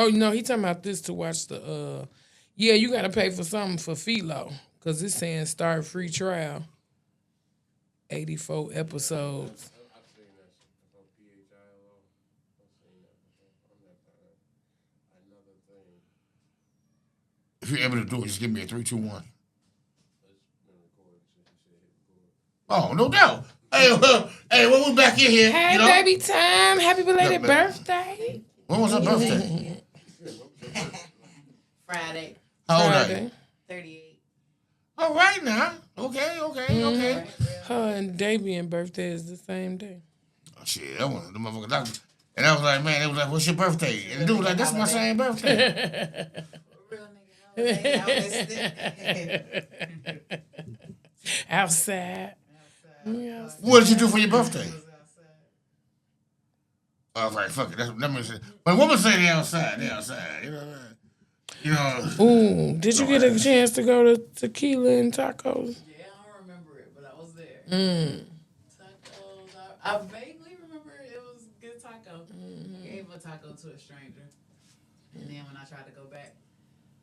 Oh no, he talking about this to watch the. Yeah, you got to pay for something for Philo because it's saying start free trial. 84 episodes. If you're able to do it, just give me a 3, 2, 1. Oh, no doubt. Hey, when we back in here, Hey, baby time. Happy belated birthday. When was her birthday? Friday. How old are you? 38. All right now. Okay. Her and Davian birthday is the same day. Oh, shit, that one, the motherfucker doctor. And I was like, man, they was like, what's your birthday? And the dude was like, that's my same birthday. Real nigga. Outside. What did you do for your birthday? I was like, fuck it. That means when women say they outside. You know what I mean? You know. Ooh, did you get a chance to go to Tequila and Tacos? Yeah, I don't remember it, but I was there. Tacos. I vaguely remember it was good taco. Gave a taco to a stranger. And then when I tried to go back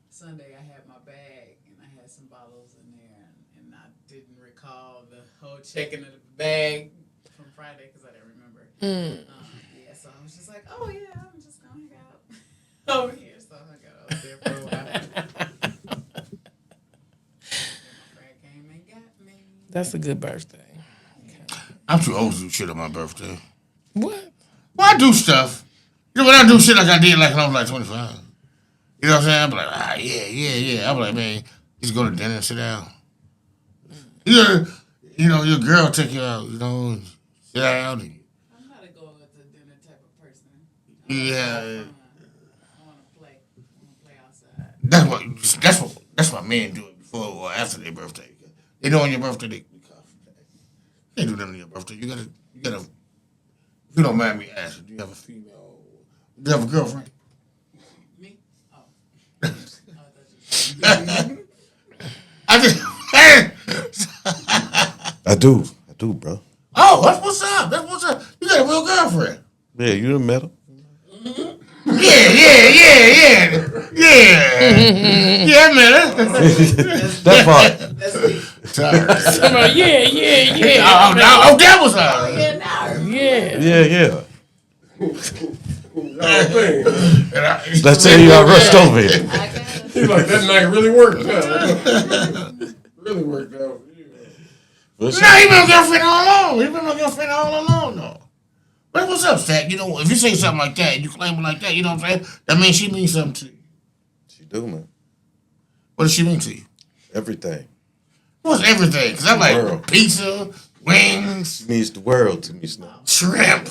Sunday, I had my bag and I had some bottles in there. And I didn't recall the whole checking of the bag from Friday because I didn't remember. Yeah, so I was just like, oh yeah, I'm just going to hang out over here. So I got over there for a while. My friend came and got me. That's a good birthday. I'm too old to do shit on my birthday. What? Well, I do stuff. You know, when I do shit like I did like when I was like 25. You know what I'm saying? I'm like, yeah. I'm like, man, just go to dinner and sit down. You know, your girl take you out, you know, and sit down. And, I'm not a go to dinner type of person. yeah. I want to play. I want to play outside. That's what men do it before or after their birthday. They know on your birthday they can't do nothing on your birthday. You gotta. If you don't mind me asking, do you have a female? Do you have a girlfriend? Me? Oh. I do, bro. Oh, that's what's up. You got a real girlfriend. Yeah, you done met her. Yeah. Yeah, I met her. That part. That's me. Sorry. Yeah. Oh, that was her. Yeah, now. Yeah. Let's say you got rushed over here. He's like, that night really worked out. Really worked out. No, he been my girlfriend all along. though. But what's up, Stack? You know, if you say something like that, and you claim it like that, you know what I'm saying? That means she means something to you. She do, man. What does she mean to you? Everything. What's everything? Because I'm like, World. pizza, wings, She means the world to me, Snub. shrimp.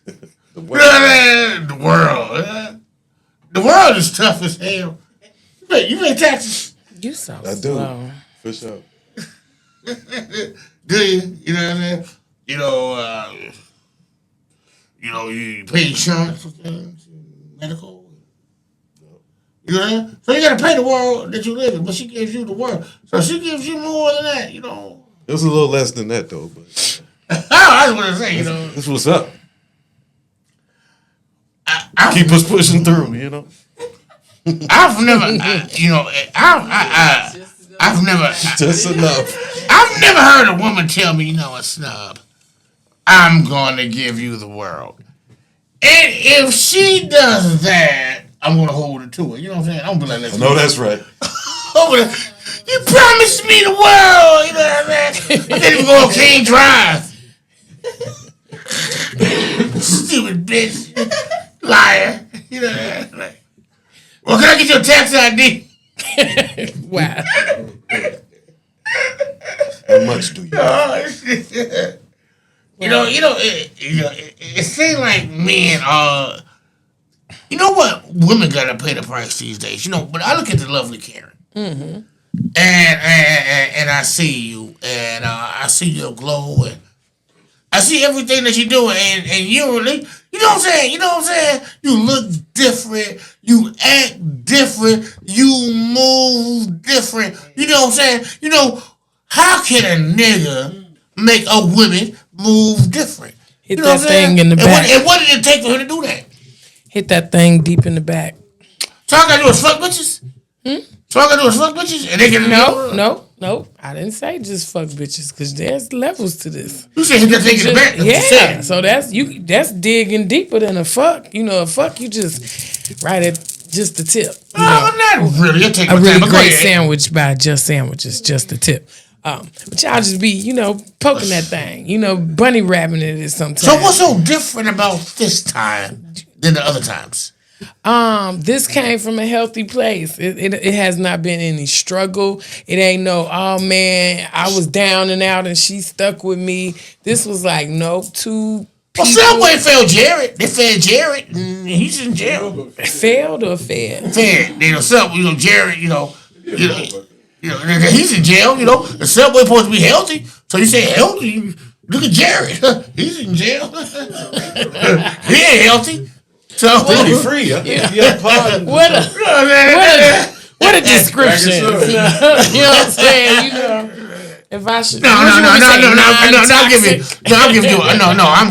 The You know world. what I mean? The world. The world is tough as hell. You pay taxes. You so I do. slow. For sure. Do you? You know what I mean? You pay insurance for things, medical. You know what I mean? So you got to pay the world that you live in, but she gives you the world. So she gives you more than that, you know. It was a little less than that, though. But I was going to say, you know. this what's up. I Keep us pushing through, you know. I've never, I've never, Just enough. I've never heard a woman tell me, you know, a snub, I'm going to give you the world. And if she does that, I'm going to hold her to it. You know what I'm saying? I'm going to be like, I know that's right. you promised me the world. You know what I'm saying? I didn't even go on King Drive. Stupid bitch. Liar. You know what I'm saying? Well, can I get your tax ID? Wow. How much do you have? It seems like men are. You know what? Women gotta pay the price these days. You know, but I look at the lovely Karen, and I see you, and I see your glow, and I see everything that you're doing, and you really, you know what I'm saying? You look different, you act different, you move different. You know what I'm saying? You know, how can a nigga make a woman move different? Hit You know that thing in the back. And what did it take for her to do that? Hit that thing deep in the back. So all I gotta do is fuck bitches? So all I gotta do is fuck bitches? And they can No. I didn't say just fuck bitches because there's levels to this. You said hit that thing in the back. That's what you Yeah. said. So that's digging deeper than a fuck. You know, a fuck you just right at just the tip. You know? Not really. I take my A really time. But go great ahead. sandwich by Just Sandwiches, just the tip. But y'all just be, poking that thing, bunny wrapping it sometimes. So what's so different about this time than the other times? This came from a healthy place. It has not been any struggle. It ain't no, oh man, I was down and out and she stuck with me. This was like, nope, two Well, people. Subway failed Jared. They failed Jared. And he's in jail. Failed or fed? Fed. Subway, Jared, he's in jail, The Subway supposed to be healthy. So you say healthy. Look at Jared. He's in jail. He ain't healthy. So Pretty free. Yeah, pardon. What a description. You know what I'm saying? If I should, I'm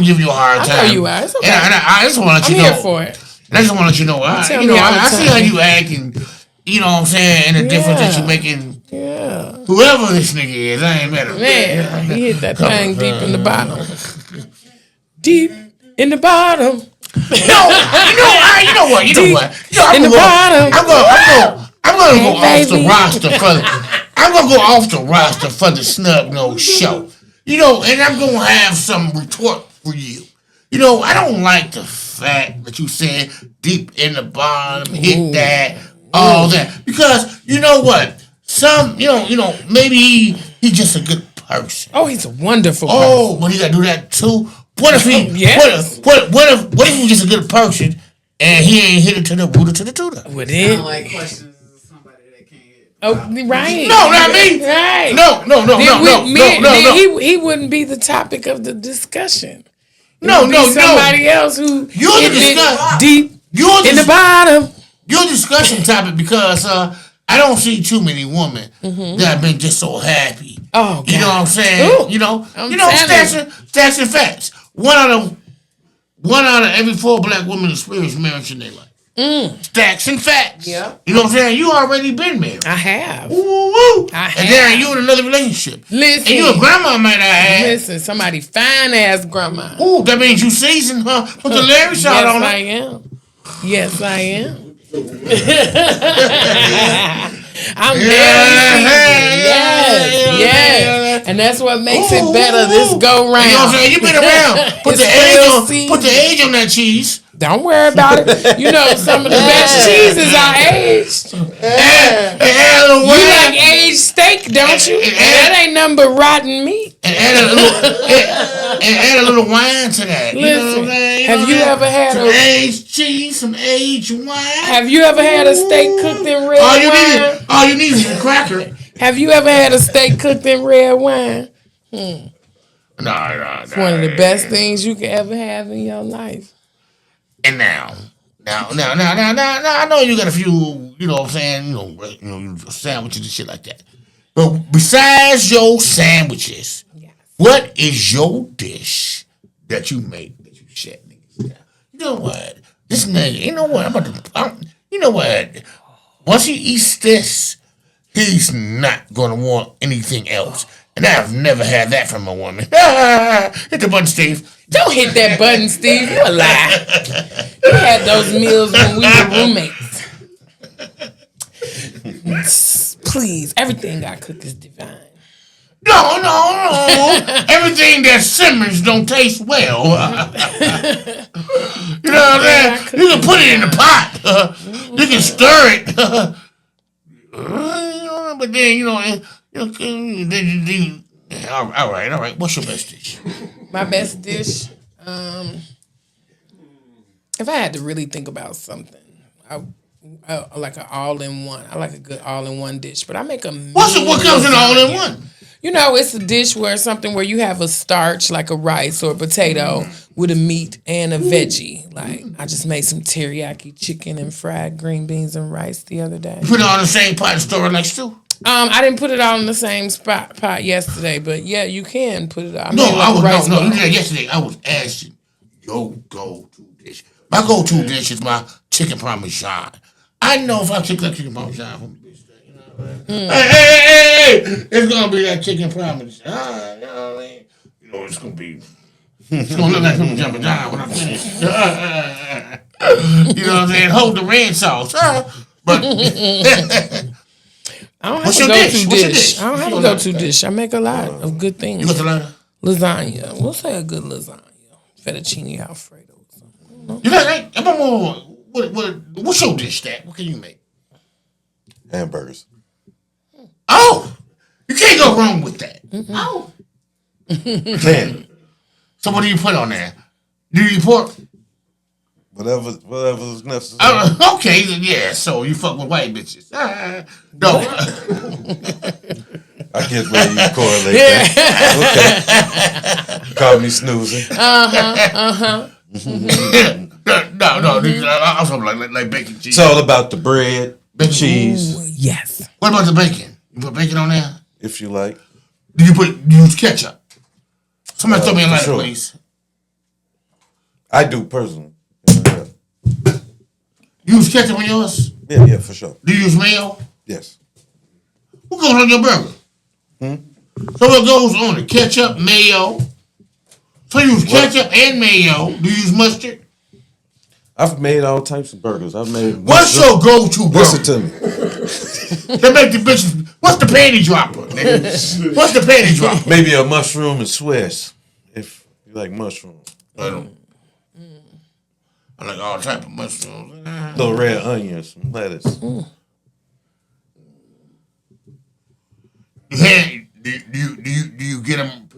giving you a hard time. I know you are. It's okay. And I just want to let you I'm know. here for it. I just want to let you know. Tell me all the I see time. how you act, and you know what I'm saying, and the difference that you making. Yeah. Whoever this nigga is, I ain't met him. Man, he hit that thing deep in the bottom. Deep in the bottom. You know what? In the bottom. I'm gonna go Hey, off the baby. roster for I'm gonna go off the roster for the Snub Nose show. And I'm gonna have some retort for you. I don't like the fact that you said deep in the bottom, hit that, all that. Because you know what? Some, maybe he's just a good person. Oh, he's a wonderful person. Oh, but he gotta do that too. What if he? Yes. What if he's just a good person and he ain't hit it to the rooter to the tutor? With I it. don't like questions of somebody that can't hit. Oh, right. No, not me. Right. No. He wouldn't be the topic of the discussion. No. Somebody else who You're the hit it discuss- deep in the bottom. Your discussion topic because I don't see too many women that have been just so happy. Oh, God. You know what I'm saying? Ooh. Stats and facts. One out of every 4 black women experience marriage in their life. Stacks and facts. Yeah. You know what I'm saying? You already been married. I have. Woo. I And have. then you in another relationship. Listen. And you a grandma might have. Listen, somebody fine ass grandma. Ooh, that means you seasoned, huh? Put the Larry shot on I it. am. Yes, I am. I'm very seasoned. Yes. And that's what makes it better this go round. You know what I'm saying? You been around. Put the age on that cheese. Don't worry about it. Some of the best cheeses are aged. Add a little You wine. like aged steak, don't you? That ain't nothing but rotten meat. And add a little wine to that. Listen, you know what I'm saying? have you ever had some a aged cheese, some aged wine? Have you ever had a steak cooked in red wine? All you need is a cracker. Have you ever had a steak cooked in red wine? No. It's one of the best things you can ever have in your life. And now, I know you got a few, you know what I'm saying, sandwiches and shit like that. But besides your sandwiches, what is your dish that you make that you shut niggas down? You know what? This nigga, you know what? You know what? Once he eats this, he's not gonna want anything else. And I've never had that from a woman. Hit the button, Steve. Don't hit that button, Steve. You a lie. You had those meals when we were roommates. Please, everything I cook is divine. No. Everything that simmers don't taste well. You know what I'm saying? You can put it in the pot. You can stir it. But then, all right. What's your best dish? My best dish, if I had to really think about something, I like an all-in-one. I like a good all-in-one dish, but I make a What comes in all-in-one? It's a dish where you have a starch, like a rice or a potato, with a meat and a veggie. Like, I just made some teriyaki chicken and fried green beans and rice the other day. You put it all in the same pot and store it like stew? I didn't put it all in the same pot yesterday, but yeah, you can put it all. You did that yesterday. I was asking your go-to dish. My go-to dish is my chicken parmesan. I know if I cook that chicken parmesan for me, bitch, you know what I mean? Hey, it's gonna be that chicken parmesan. You know what I mean? You know it's gonna be. It's gonna look like people jumping down when I finish. You know what I'm saying? Hold the red sauce. But I don't have What's a your go-to dish? What's your dish. dish? I don't have a go-to dish. I make a lot of good you things. got the letter? Lasagna. We'll say a good lasagna. Fettuccine Alfredo. You like? I'm more. What's your dish, Stat? What can you make? Hamburgers. Oh, you can't go wrong with that. Oh, Can. So what do you put on there? Do you eat pork? Whatever's necessary. Okay, yeah. So you fuck with white bitches? No. I get where you correlate that. Okay. Call me snoozing. No. I'm talking like bacon cheese. It's all about the bread, the cheese, Yes. What about the bacon? You put bacon on there? if you like. Do you use ketchup? Somebody throw me a For lighter, sure. please. I do personally. Yeah, You use ketchup on yours? yeah, for sure. Do you use mayo? Yes. What goes on your burger? So what goes on it? Ketchup, mayo. So you use ketchup and mayo. Do you use mustard? I've made all types of burgers. I've made. What's your go-to burger? Listen to me. They make the bitches. What's the panty dropper? Nigga? What's the panty dropper? Maybe a mushroom and Swiss, if you like mushrooms. I don't. I like all type of mushrooms. Little red onions, some lettuce. Do you get them?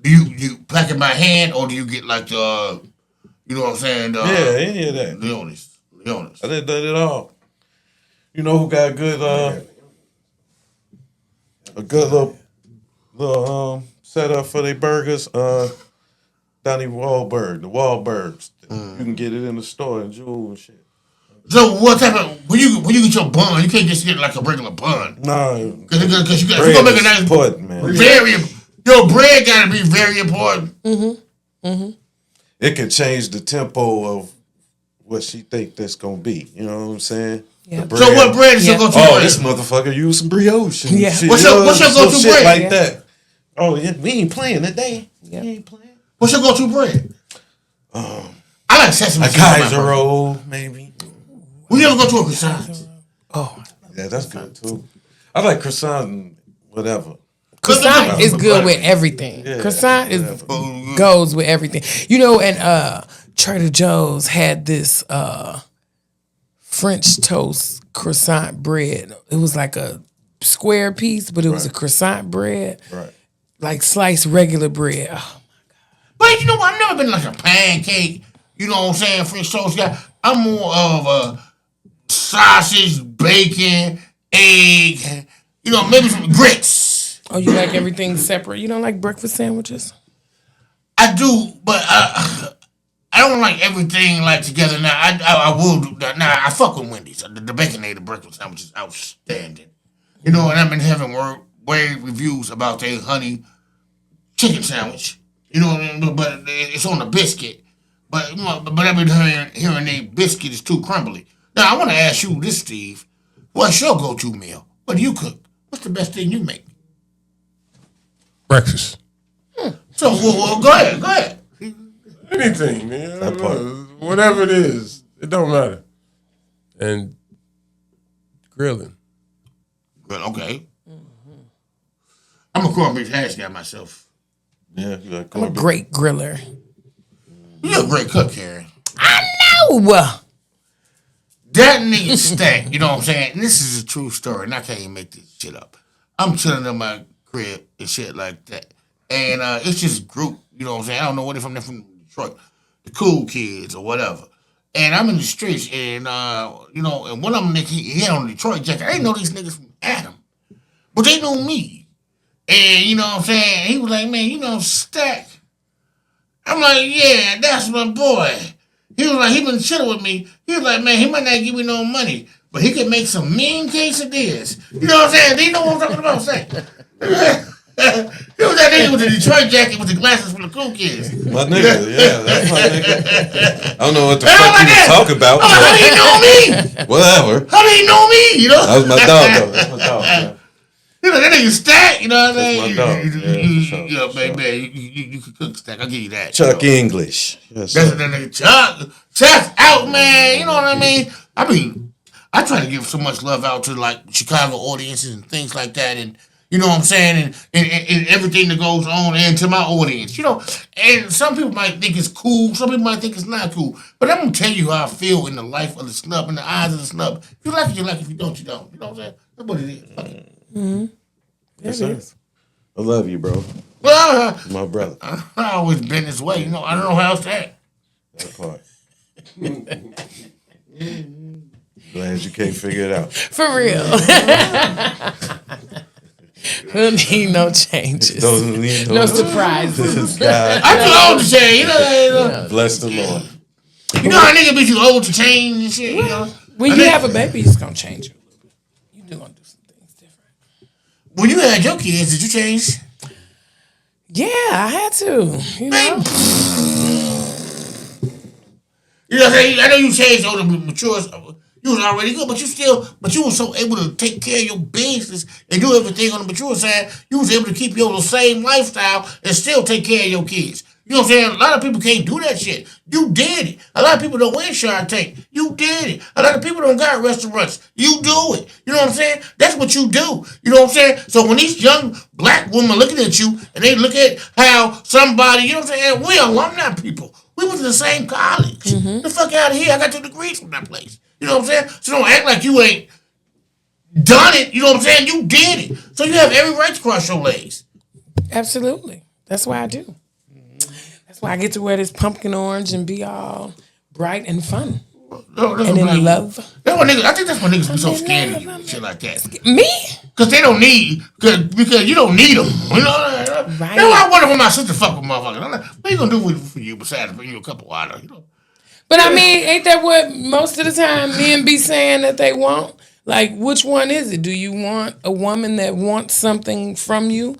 Do you pack it by hand or do you get like the? You know what I'm saying? Yeah, any of that. Leonis. I did it all. You know who got good a good little setup for their burgers? Donnie Wahlberg, the Wahlbergs. You can get it in the store in Jewel and shit. So what type of when you get your bun? You can't just get like a regular bun. No, Because you got bread to make a is nice important, man. Your bread gotta be very important. It can change the tempo of what she think that's gonna be. You know what I'm saying? Yeah. The So what bread is your go-to? Oh, bread? this motherfucker use some brioche. And Yeah. shit, What's your little go-to shit bread? like Yeah. that? Oh, yeah, we ain't playing today. Yeah. We ain't playing. What's your go-to bread? I like sesame A seeds. on my Kaiser burger. roll, maybe. We ever go to a croissant? Oh, Yeah, that's good too. I like croissant and whatever. croissant is good with everything. Yeah, Croissant whatever. goes with everything. You know, and Trader Joe's had this French toast croissant bread. It was like a square piece, but it was a croissant bread, Right. like sliced regular bread. Oh, But you know what? I've never been like a pancake. You know what I'm saying? French toast guy. I'm more of a sausage, bacon, egg. You know, maybe some grits. oh, you like everything separate? You don't like breakfast sandwiches? I do, but I don't like everything like together. Now I will do that. Now I fuck with Wendy's. The baconated breakfast sandwich is outstanding. You know, and I've been having wave reviews about their honey chicken sandwich. You know what I mean? But it's on the biscuit. But you know, but I've been hearing their biscuit is too crumbly. Now I want to ask you this, Steve. What's your go-to meal? What do you cook? What's the best thing you make? Breakfast. So well, go ahead. Anything, man. That part. Whatever it is, it don't matter. And grilling. Well, okay. I'm a corned beef hash guy myself. Yeah, you like I'm a corned beef. great griller. You're a great cook, Karen. Oh, That nigga Stack, you know what I'm saying? And this is a true story, and I can't even make this shit up. I'm chilling in my crib and shit like that. And it's just a group, you know what I'm saying? I don't know what if they're from Detroit. The cool kids or whatever. And I'm in the streets, and, you know, and one of them, he had on a Detroit jacket. I didn't know these niggas from Adam. But they know me. And, you know what I'm saying? He was like, man, you know Stack? I'm like, yeah, that's my boy. He was like, he been chilling with me. He was like, man, he might not give me no money, but he could make some mean quesadillas. You know what I'm saying? Do you know what I'm talking about? Say. He was that nigga with the Detroit jacket with the glasses from the cool kids. My nigga, yeah, that's my nigga. I don't know what the Hey, fuck like you was that. talking about. I'm like, how do you know me? Whatever. How do you know me? You know? That was my dog, though. That's my dog, man. You know, that nigga Stack, you know what I That's mean? my dog. Yeah, for sure, Yeah, for baby, you can cook Stack. I'll give you that. Chuck you know? English. Yes, That's sir. that nigga Chuck. Chuck's out, man. You know what I mean? I try to give so much love out to like Chicago audiences and things like that, and you know what I'm saying, and everything that goes on, and to my audience, you know. And some people might think it's cool, some people might think it's not cool, but I'm gonna tell you how I feel in the life of the snub, in the eyes of the snub. If you like it, you like it. If you don't, you don't. You know what I'm saying? That's what it is. Fuck it. Mm-hmm. Yes, sir. I love you, bro. Well, My brother. I always been this way. You know, I don't know how else to act. That part. Glad you can't figure it out. For real. We'll need no changes. Don't need No surprises. God, I'm too old to change. You know, bless the Lord. you know how niggas be too old to change and shit. You know, When you have a baby, it's gonna change you a little bit. You do gonna do some things different. when you had your kids, did you change? Yeah, I had to. You know. You know what I'm saying? I know you changed older, mature. You was already good, but you were so able to take care of your business and do everything on the mature side. You was able to keep your same lifestyle and still take care of your kids. You know what I'm saying? A lot of people can't do that shit. You did it. A lot of people don't win Shark Tank. You did it. A lot of people don't got restaurants. You do it. You know what I'm saying? That's what you do. You know what I'm saying? So when these young black women looking at you and they look at how somebody, you know what I'm saying? We alumni people. We went to the same college. The fuck out of here. I got 2 degrees from that place. You know what I'm saying? So don't act like you ain't done it. You know what I'm saying? You did it. So you have every right to cross your legs. Absolutely. That's why I do. That's why I get to wear this pumpkin orange and be all bright and fun. And in love. That's what niggas, I think that's why niggas be so scared of you and shit like that. Me? Because they don't need, because you don't need them. You know? Right. That's why I wonder when my sister fuck with motherfuckers. I'm like, what you gonna do for you besides bring you a cup of water? You know? But I mean, ain't that what most of the time men be saying that they want? Like, which one is it? Do you want a woman that wants something from you?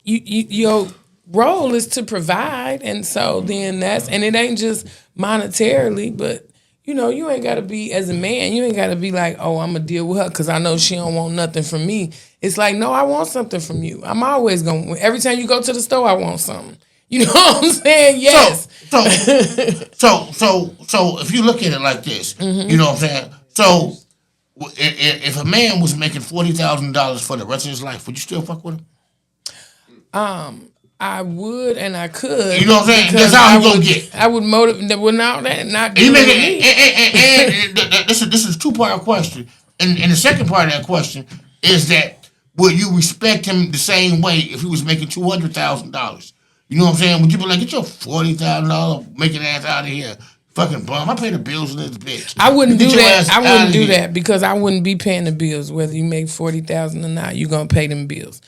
Your role is to provide, and so then and it ain't just monetarily, but you know, you ain't gotta be, as a man, you ain't gotta be like, oh, I'm gonna deal with her because I know she don't want nothing from me. It's like, no, I want something from you. I'm always gonna, every time you go to the store, I want something. You know what I'm saying? Yes. So if you look at it like this, you know what I'm saying? So if a man was making $40,000 for the rest of his life, would you still fuck with him? I would and I could. You know what I'm saying? because That's all I you gonna would- get. I would motivate. Well, now that not You doing make it. it, and this is 2-part question, and the second part of that question is that would you respect him the same way if he was making $200,000? You know what I'm saying? Would you be like, get your $40,000 making ass out of here, fucking bum? I pay the bills in this bitch. I wouldn't You do get your that. ass I outta wouldn't do here. that because I wouldn't be paying the bills whether you make 40,000 or not. You gonna pay them bills.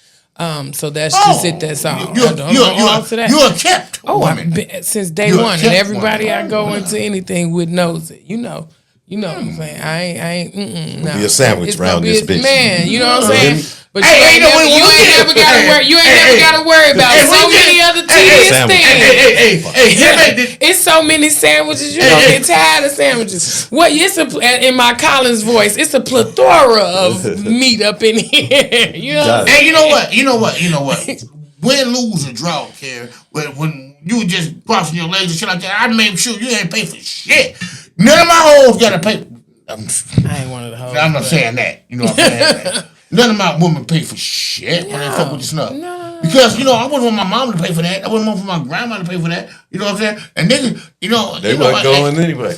So that's just it. That's all. You're a kept I've woman. been since day You're a one, and kept everybody woman. I go into anything with knows it. You know what I'm saying. I ain't. No. Be a sandwich It's gonna around be this a- bitch. Man, you know what I'm saying. But Hey, you ain't no, never, when you we ain't get- never gotta worry. You ain't never gotta worry about Hey, so when we many get- other tedious Sandwich. things. Hey, It's so many sandwiches. You don't get tired of sandwiches. What? In my Collins voice, it's a plethora of meat up in here. You know. Got it. Hey, you know what? Win, lose, or draw, Karen. When you were just crossing your legs and shit like that, I made sure you ain't pay for shit. None of my hoes got to pay. I ain't one of the hoes. I'm not saying that. You know what I'm saying? None of my women pay for shit when they fuck with the snub. No. Because, you know, I wouldn't want my mom to pay for that. I wouldn't want for my grandma to pay for that. You know what I'm saying? And niggas, you know. They you know, weren't going anyway.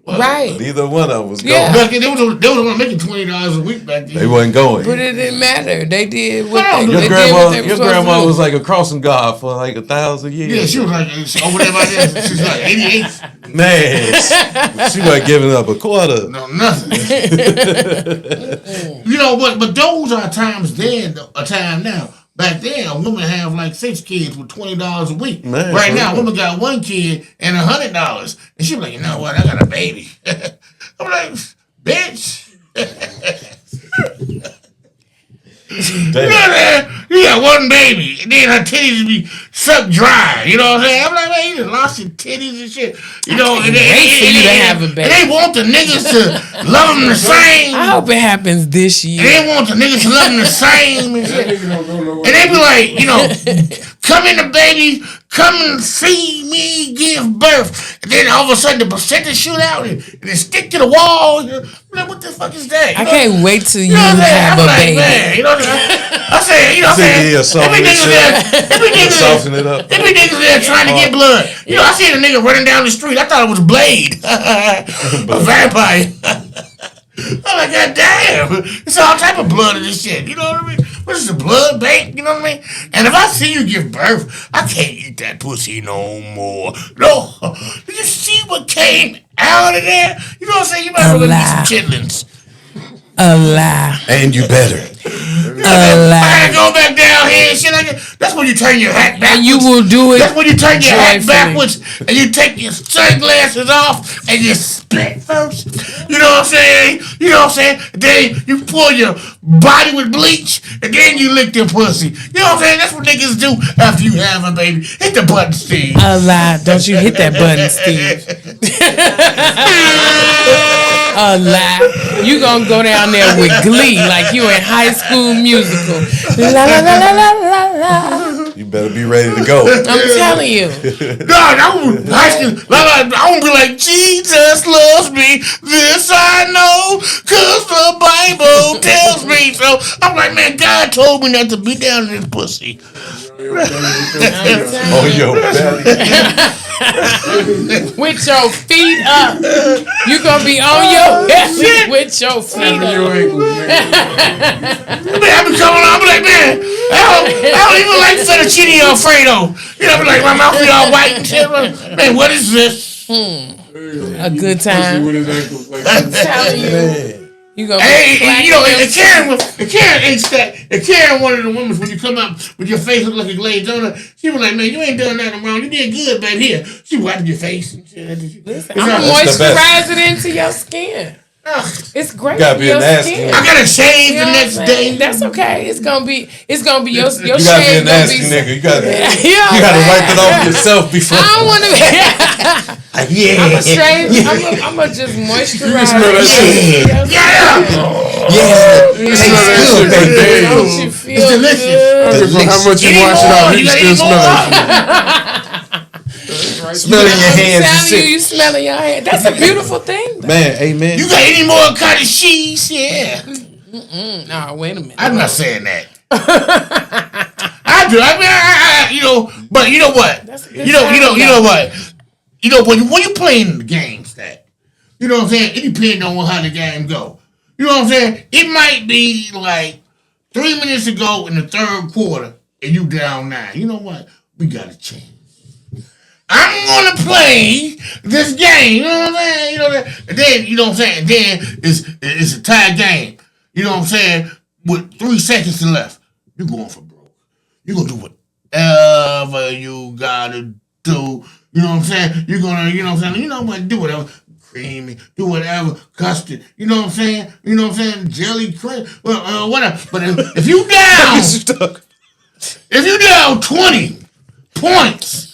Right. Neither one of them was going. Yeah. Back then, they was only making $20 a week back then. They wasn't going. But it didn't matter. They did what Hold on, they, your they Your did what grandma, they were your supposed grandma to do. was like a crossing guard for like 1,000 years. Yeah, she was like over there by there. She's like 88. Man, she wasn't giving up a quarter. No, nothing. You know, but those are times then, a time now. Back then, a woman have like 6 kids with $20 a week. Man, right for now, a real. woman got 1 kid and $100, and she be like, you know what? I got a baby. I'm like, bitch. Damn. You got one baby, and then her titties be sucked dry. You know what I'm saying? I'm like, man, you just lost your titties and shit. You know, and wait for you to have a baby. And they want the niggas to love them the same. I hope it happens this year. And they want the niggas to love them the same and shit. And they be like, you know, come in the baby, come and see me give birth. And then all of a sudden the placenta shoot out and it stick to the wall. I'm like, what the fuck is that? I can't wait till you know what I'm saying? have I'm a like, baby. man, you know what I'm saying? I said, you know what I'm saying? Every nigga soften it up. Every nigga there trying to get blood. You know, I seen a nigga running down the street. I thought it was Blade. A vampire. I'm like, God damn. It's all type of blood in this shit. You know what I mean? What is the blood bank? You know what I mean? And if I see you give birth, I can't eat that pussy no more. No. Did you see what came out of there? You know what I'm saying? You might as well eat some chitlins. A lie. And you better. I gotta go back down here and shit like that. That's when you turn your hat backwards. And you will do it. That's when you turn your hat joyfully. backwards and you take your sunglasses off and you spit first. You know what I'm saying? You know what I'm saying? Then you pour your body with bleach and then you lick your pussy. You know what I'm saying? That's what niggas do after you have a baby. Hit the button, Steve. A lie. Don't you hit that button, Steve. A lie. You gonna go down there with glee like you in High School Musical. La la la la la la la. You better be ready to go. I'm telling you. God, I won't be like, Jesus loves me, this I know, cause the Bible tells me so. I'm like, man, God told me not to be down in this pussy. Oh, yo, belly. With your feet up. You gonna be on your belly with your feet up. I be coming on, I be like, man, I don't even like fettuccine Alfredo. You know, I be like, my mouth be all white and shit. Man, what is this? A good time. I'm telling you. You gonna hey, you know, and Karen ain't that. And Karen, one of the women, when you come up with your face look like a glazed donut, she was like, man, you ain't done nothing wrong. You did good, baby. Here, she wiped your face and shit. Listen, I'm gonna moisturize it into your skin. It's great. Gotta be your nasty. skin. I gotta shave the next day. That's okay. It's gonna be your You gotta be a shave nasty gonna be nigga. You gotta yeah, wipe it off yourself before. I don't want to. Yeah. I'm a shave. I'm gonna just moisturize. smell that shit. Yeah. Tastes good, baby. Don't you feel It's delicious. good? How much you Any wash it more? out, you You got still any smell more? it. Smelling your hands and I'm telling you, shit. you smelling your hands. That's a beautiful thing. Man, amen. You got any more kind of cheese? Yeah. No, wait a minute. I'm not saying that. I do. I mean, you know, but you know what? You know what? You know when you playing the games that, you know what I'm saying? It depends on how the game go. You know what I'm saying? It might be like 3 minutes ago in the third quarter and you down 9. You know what? We gotta change. I'm gonna play this game. You know what I'm saying? You know that. And then you know what I'm saying. And then it's a tie game. You know what I'm saying? With 3 seconds left, you're going for broke. You're gonna do whatever you gotta do. You know what I'm saying? You're gonna, you know what I'm saying? You know what? Do whatever. Creamy, do whatever, custard. You know what I'm saying? You know what I'm saying? Jelly, cream, whatever. But if you down, if you down 20 points,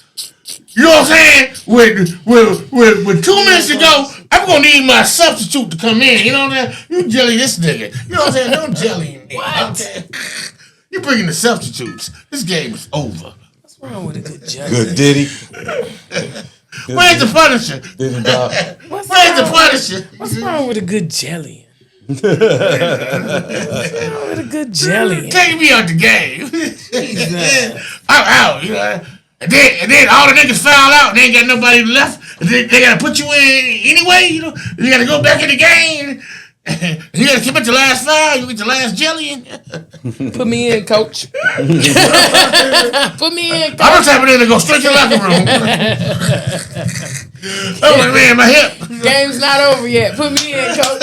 you know what I'm saying? With 2 minutes to go, I'm gonna need my substitute to come in. You know what I'm saying? You jelly this nigga. You know what I'm saying? Don't jelly me. Okay? You bringing the substitutes. This game is over. What's wrong with a good judge? Good Diddy. Where's the Punisher? Diddy Dog. Where's the Punisher? What's wrong with a good jelly? What's wrong with a good jelly? Take me out the game. I'm out, you know. And then all the niggas found out and they ain't got nobody left. And they gotta put you in anyway, you know. You gotta go back in the game. You gotta keep it your last five. You get your last jelly in. Put me in, coach. Put me in, coach. I'm the type of nigga to go straight to the locker room. Oh my man, my hip. Game's not over yet. Put me in, coach.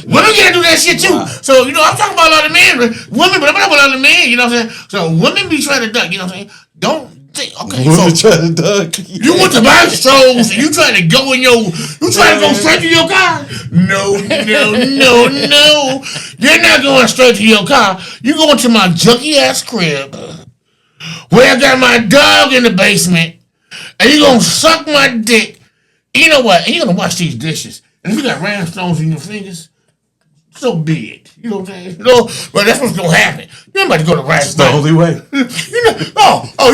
Women gotta do that shit too. So, you know, I'm talking about a lot of men, women, but I'm talking about a lot of men, you know what I'm saying? So women be trying to duck, you know what I'm saying? Don't Okay, Women so try to duck. you went to Maestro's and you trying to go straight to your car? No. You're not going straight to your car. You going to my junky ass crib where I got my dog in the basement, and you gonna suck my dick. You know what? And you're gonna wash these dishes. And if you got rhinestones in your fingers, so be it. You know what I'm saying? But that's what's gonna happen. You're about to go to rhinestones. It's the only way. You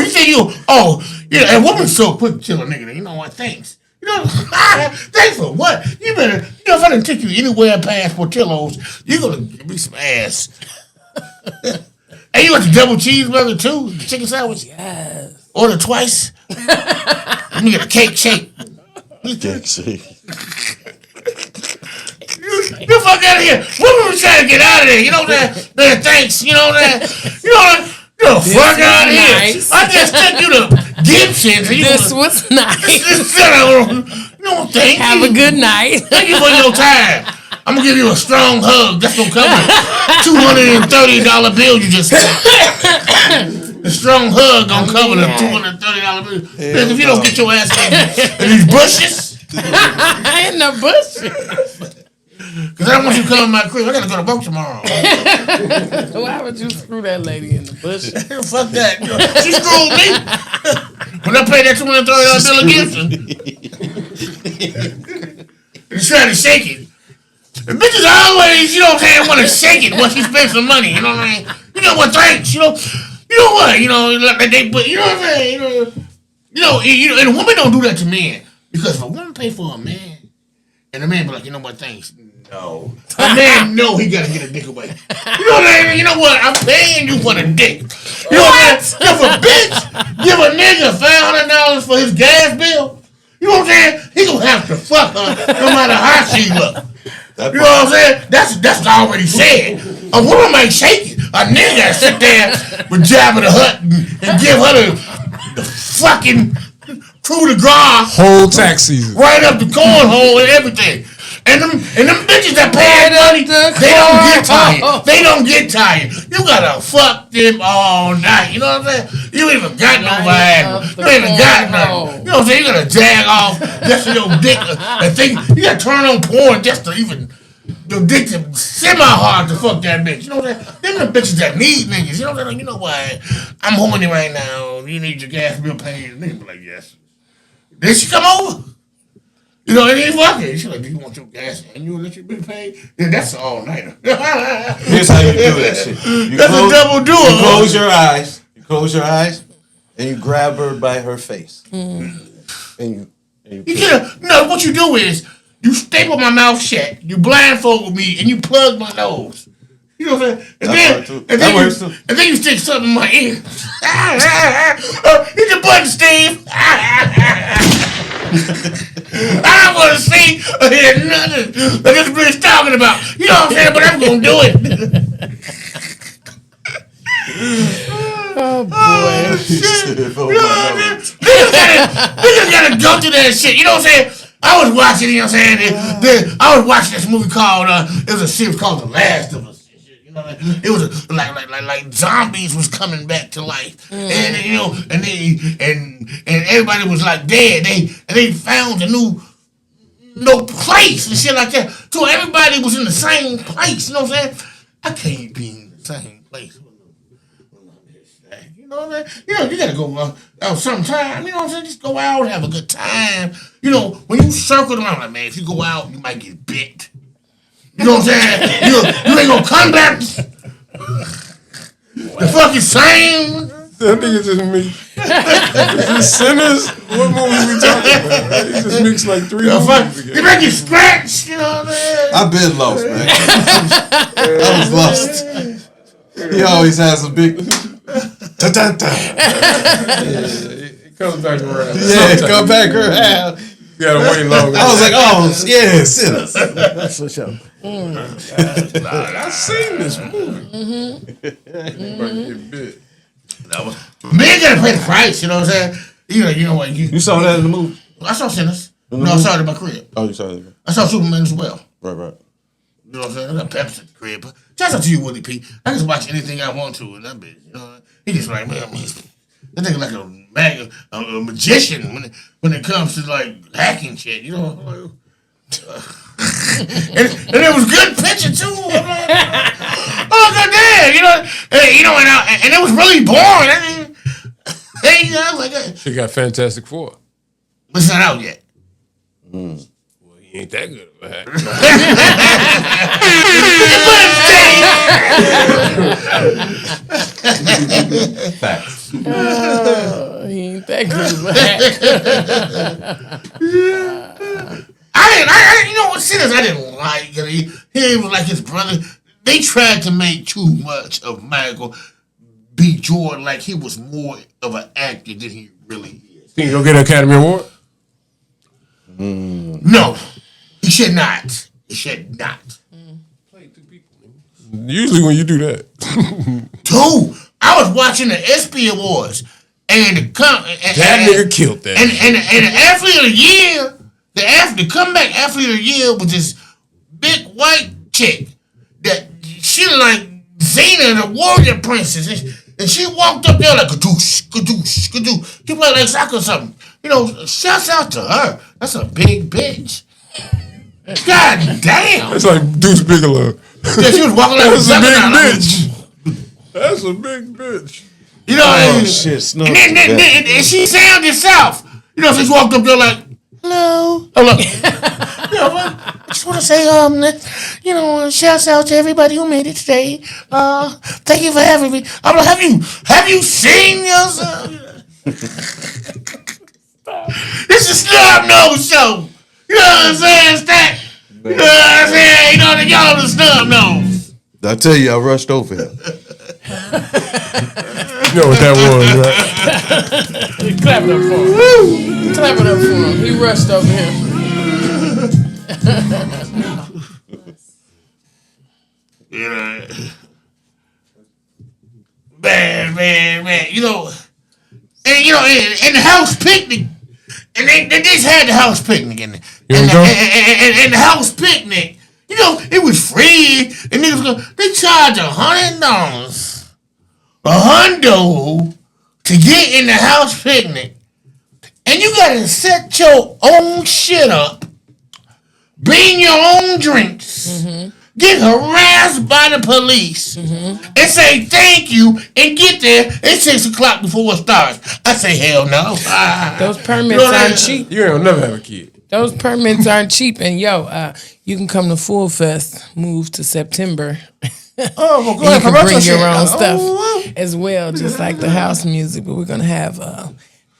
say and women's so quick to kill a nigga. You know what? Thanks. Thanks for what? You better, if I didn't take you anywhere past Portillo's, you're gonna give me some ass. And you want the double cheeseburger too? The chicken sandwich? Yes. Order twice? Let me get a cake shake. Cake shake. Get the fuck out of here. Women were trying to get out of there. You know that? Man, thanks. You know that? Get the fuck out of here. Nice. I just took you to Gibson's. This was nice. Thank you. Have a good night. Thank you for your time. I'm going to give you a strong hug. That's going to cover $230 bill you just got. The strong hug going to cover the $230 bill. Because if you don't get your ass in these bushes. In the bush. Because I don't want you to come in my crib. I got to go to work tomorrow. Why would you screw that lady in the bush? Fuck that. She screwed me. When I paid that $230 bill of Gibson. She's trying to shake it. The bitches always, want to shake it once you spend some money. You know what I mean? You know what? Thanks. You know what? Like they put. You know what I'm saying? And a woman don't do that to men because if a woman pay for a man, and the man be like, you know what? Thanks. No. A man know he gotta get a dick away. You know what I mean? You know what? I'm paying you for the dick. You know what I'm saying? If a bitch give a nigga $500 for his gas bill, you know what I'm saying? He gonna have to fuck her no matter how she look. You know what I'm saying? That's already said. A woman might shake it. A nigga gotta sit there with Jabba the Hutt and give her the fucking coup de grace. Whole tax season. Right up the cornhole and everything. And them bitches that pay money, they don't get tired. They don't get tired. You gotta fuck them all night. You know what I'm saying? You ain't even got no Viagra. You ain't even got nothing. You know what I'm saying? You gotta jag off just for your dick and think. You gotta turn on porn just to even your dick to semi-hard to fuck that bitch. You know what I'm saying? Them the bitches that need niggas. You know what I'm saying? You know what? I'm horny right now. You need your gas bill paid. Niggas be like, yes. Then she come over. And he fucking. She's like, do you want your gas and you let your bill paid? Then that's an all-nighter. Here's how you do that shit. That's a double duo. You close your eyes. And you grab her by her face. And you No, what you do is, you staple my mouth shut, you blindfold me, and you plug my nose. You know what I'm saying? And then you stick something in my ear. Hit the button, Steve. I don't want to see or hear nothing that this bitch talking about. You know what I'm saying? But I'm going to do it. Oh, boy. Shit. Niggas gotta go through that shit. You know what I'm saying? I was watching, you know what I'm saying? I was watching this movie called, it was a series called The Last of Us. It was like zombies was coming back to life, and everybody was like dead. They found a new place and shit like that. So everybody was in the same place. You know what I'm saying? I can't be in the same place. You know what I'm saying? You gotta go out sometime. You know what I'm saying? Just go out and have a good time. When you circle around, like, man, if you go out, you might get bit. You know what I'm saying? You ain't gonna come back the fucking same. That nigga just mix. Is this Sinners? What movie we talking about? He just mixed like 3 movies. You make you scratch, you know what I mean? I've been lost, man. I was lost. He always has a big ta-ta-ta. It comes back around. Yeah, come back around. You gotta wait longer. I was like, oh, yeah, Sinners. For sure. I've seen this movie. Man gotta pay the price, you know what I'm saying? You know what? You saw that in the movie? I saw Sinners. No, I saw it in my crib. Oh, you saw it? I saw Superman as well. Right. You know what I'm saying? I got Pepsi in the crib. Shout out to you, Willie P. I just watch anything I want to in that bitch. You know what I mean? He just like, man, That nigga like a magician when it comes to like hacking shit. You know. and it was good picture too. Oh goddamn! And it was really boring. I mean, She got Fantastic Four. It's not out yet. Well, he ain't that good of a hack. Facts. He ain't that good of a hack. You know what sinners I didn't like. He was like his brother. They tried to make too much of Michael B. Jordan like he was more of an actor than he really is. Think he'll get an Academy Award? No, he should not. He should not. Usually when you do that. Dude, I was watching the ESPY Awards and That nigga killed that. And the athlete of the year, the comeback athlete of the year was this big white chick that she like Xena, the warrior princess, and she walked up there like kadoosh, kadoosh, kadoosh. She played like soccer or something. You know, shouts out to her. That's a big bitch. God damn. It's like Deuce Bigelow. Yeah, she was walking like That's a big juggernaut. bitch. That's a big bitch. You know, Oh shit, Snub. and she sounded south. You know, so she walked up there like, hello. I'm like, I just want to say, shouts out to everybody who made it today. Thank you for having me. I'm like, have you seen yourself? This is Snub Nose show. You know what I'm saying, Stack? You know what I'm saying? You know that y'all the Snub Nose. I tell you, I rushed over here. You know what that was, right? Clap it up for him. Clap it up for him. He rushed over him. You know, man. You know, and the house picnic, and they just had the house picnic in there. And the house picnic, you know, it was free, and they charged $100, $100 to get in the house picnic, and you gotta set your own shit up, bring your own drinks. Get harassed by the police and say thank you and get there at 6 o'clock before it starts. I say hell no. Those permits aren't cheap. You ain't never have a kid. Those permits aren't cheap. And you can come to Full Fest, move to September. Oh, well, go You ahead, can promote bring your your shit. own Oh, stuff as well, just like the house music. But we're gonna have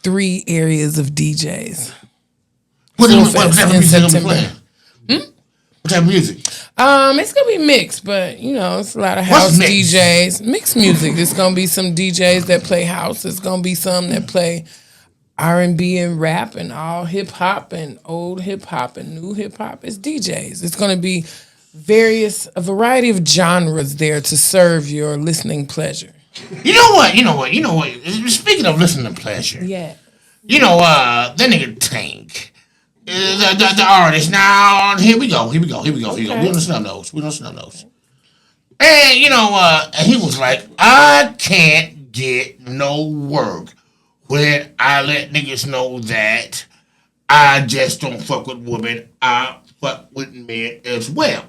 3 areas of DJs. What Full type Fest of in music gonna be September. playing? What type of music? It's gonna be mixed, but it's a lot of What's house mixed? DJs. Mixed music. There's gonna be some DJs that play house. There's gonna be some that play R&B and rap and all hip hop and old hip hop and new hip hop. It's DJs. It's gonna be a variety of genres there to serve your listening pleasure. You know what? Speaking of listening to pleasure, Yeah. that nigga Tank, the artist. Now here we go. We on the Snub Nose. And and he was like, I can't get no work when I let niggas know that I just don't fuck with women. I fuck with men as well.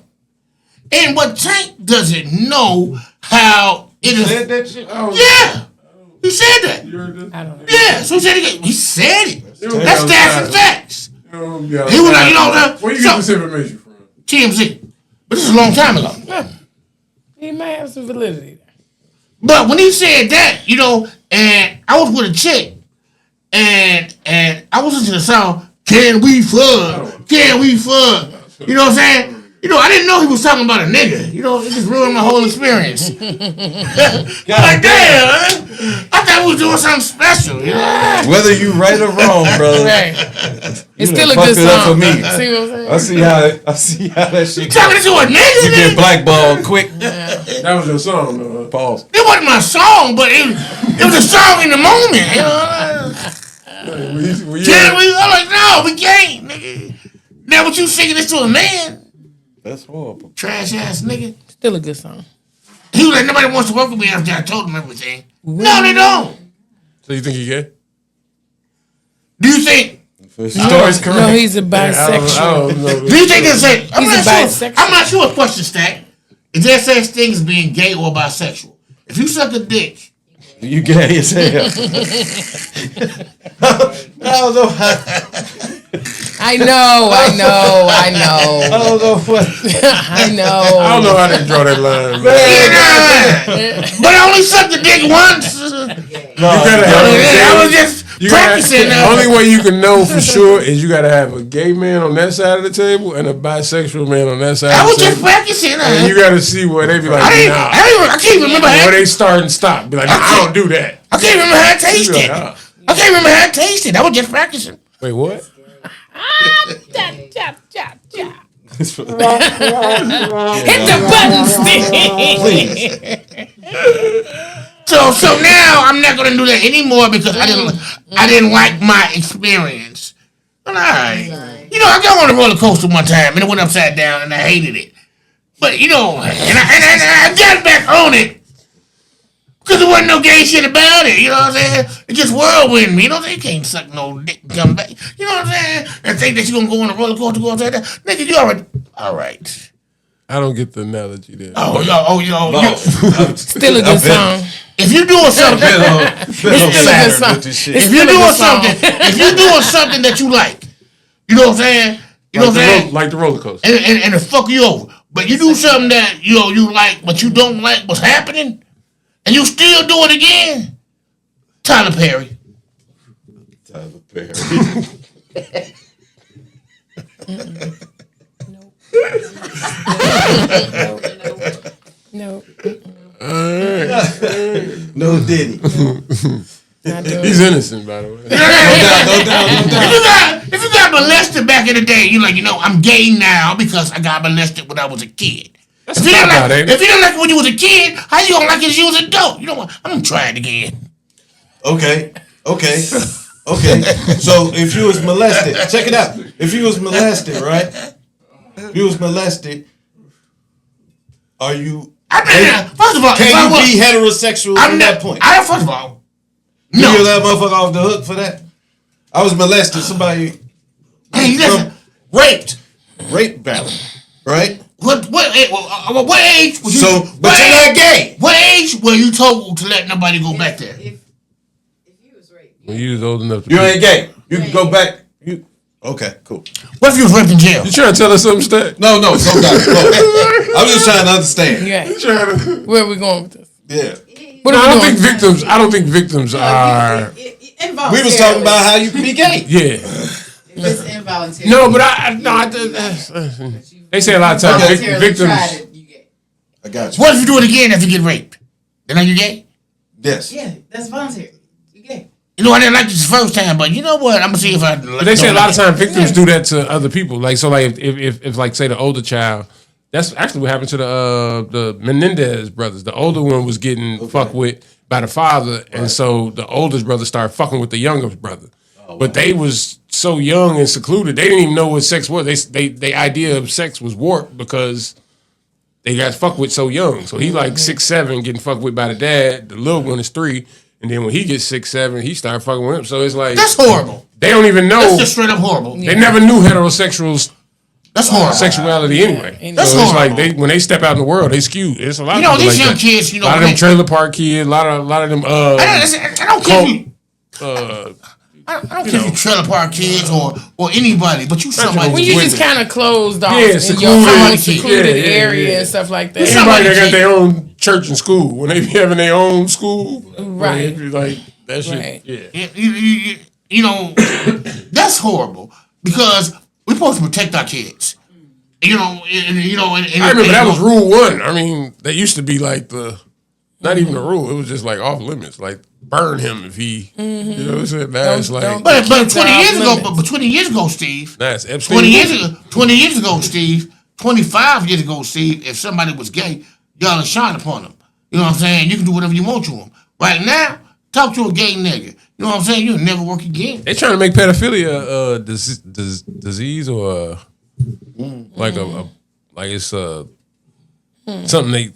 And what Tank doesn't know how it is. Said that shit? Yeah, he said that. You heard that? I don't know. Yeah, so he said it. He said it. Yeah. That's stats and facts. Yeah. He was like, where you get this information from? TMZ. But this is a long time ago. He might have some validity there. But when he said that, and I was with a chick, and I was listening to the song, Can We Fuck? Can We Fuck? You know what I'm saying? I didn't know he was talking about a nigga. It just ruined my whole experience. Like, damn, I thought we was doing something special. Whether you right or wrong, brother. Right. It's still a fucked good it up song. for me. See what I'm saying? I see how that shit You talking to a nigga? You get nigga? blackballed quick. That was your song, though. Pause. It wasn't my song, but it was a song in the moment. Can we? I'm like, no, we can't, nigga. Now, what you singing this to a man? That's horrible. Trash ass nigga. Still a good song. He was like, nobody wants to work with me after I told him everything. No, they don't. So you think he gay? Do you think? Story's correct. No, he's a bisexual. I don't know. Do you think there's a? I'm He's not a sure. bisexual. I'm not sure. Question stack. Is there such thing as being gay or bisexual? If you suck a dick, You gay as hell. I don't know how. I know. I don't know what. I know. I don't know how they draw that line, man. but I only sucked the dick once. No, I was just practicing. The only way you can know for sure is you gotta have a gay man on that side of the table and a bisexual man on that side I of was the just table. practicing. And you gotta see where they be like, nah. I can't remember Where how. they start and stop. Be like, nah, I don't do that. I can't remember how it You be tasted. like, ah. I can't remember how it tasted. I was just practicing. Wait, what? Hit the button, Steve. So now I'm not gonna do that anymore because I didn't like my experience. But all right, you know, I got on a roller coaster one time and it went upside down and I hated it. But you know, and I got back on it because there wasn't no gay shit about it. You know what I'm saying? It just whirlwind me. You know what I'm saying? You can't suck no dick and come back. You know what I'm saying? And think that you're gonna go on a roller coaster, go upside down. Nigga, you already all right. I don't get the analogy there. Still a good song. If you're doing something, if you're doing something that you like, you know what I'm saying? You know what I'm saying? Like the roller coaster. And it fuck you over. But you do something that you like, but you don't like what's happening, and you still do it again. Tyler Perry. Tyler Perry. No. No Diddy. He's innocent, by the way. No doubt. If you got molested back in the day, you're like, I'm gay now because I got molested when I was a kid. That's If you didn't like it when you was a kid, how you gonna like it as you was an adult? You know what? I'm gonna try it again. Okay. So if you was molested, check it out. If you was molested, right? If you was molested, are you? First of all, Can you be heterosexual at that point? First of all, You no. let motherfucker off the hook for that? I was molested. Somebody Hey, listen. rape battle, right? What age was you? So, but you're not gay. What age were you told to let nobody go back there? If you was raped, When you was old enough to You ain't gay. You can go back. Okay, cool. What if you was raped in jail? You trying to tell us something, Stat? No, no. I'm just trying to understand. Yeah. Where are we going with this? Yeah. What No, are I we don't doing? think victims. I don't think victims are. We was talking about how you can be gay. Yeah. If it's involuntary. No, but they say a lot of times Voluntarily victims. tried it, you gay. I got you. What if you do it again after you get raped? Then are you gay? Yes. Yeah, that's voluntary. You gay. I didn't like this the first time, but you know what? I'm gonna see if I. But they say a lot of times victims do that to other people. Like so, like if like say the older child, that's actually what happened to the Menendez brothers. The older one was getting fucked with by the father, and so the oldest brother started fucking with the younger brother. But they was so young and secluded, they didn't even know what sex was. They idea of sex was warped because they got fucked with so young. So he like 6, 7, getting fucked with by the dad. The little one is 3. And then when he gets 6, 7, he started fucking with him. So it's like That's horrible. they don't even know. That's just straight up horrible. They never knew heterosexuals That's horrible. sexuality anyway. That's so it's horrible. like when they step out in the world, they skewed. It's a lot. of people these like young that. kids. A lot of them trailer park kids. A lot of them. I don't care if you. uh, I don't care if you trailer park kids or anybody, but you somebody. When you Women. just kind of closed off Yeah, in secluded. your own Yeah, secluded yeah, area yeah. and stuff like that. Anybody that got cheat. their own church and school, when they be having their own school, Right. it be like that shit. Right. Yeah. That's horrible because we're supposed to protect our kids. And I remember that was rule 1. I mean, that used to be like not even a rule. It was just like off limits. Like burn him if he, you know what I'm saying? Now it's like, don't- But 20 years ago, limits. but 20 years ago, Steve. nah, it's Epstein. 20 years ago, Steve. 25 years ago, Steve. If somebody was gay, y'all shine upon them. You know what I'm saying? You can do whatever you want to them. Right now, talk to a gay nigga. You know what I'm saying? You'll never work again. They trying to make pedophilia a disease or like it's something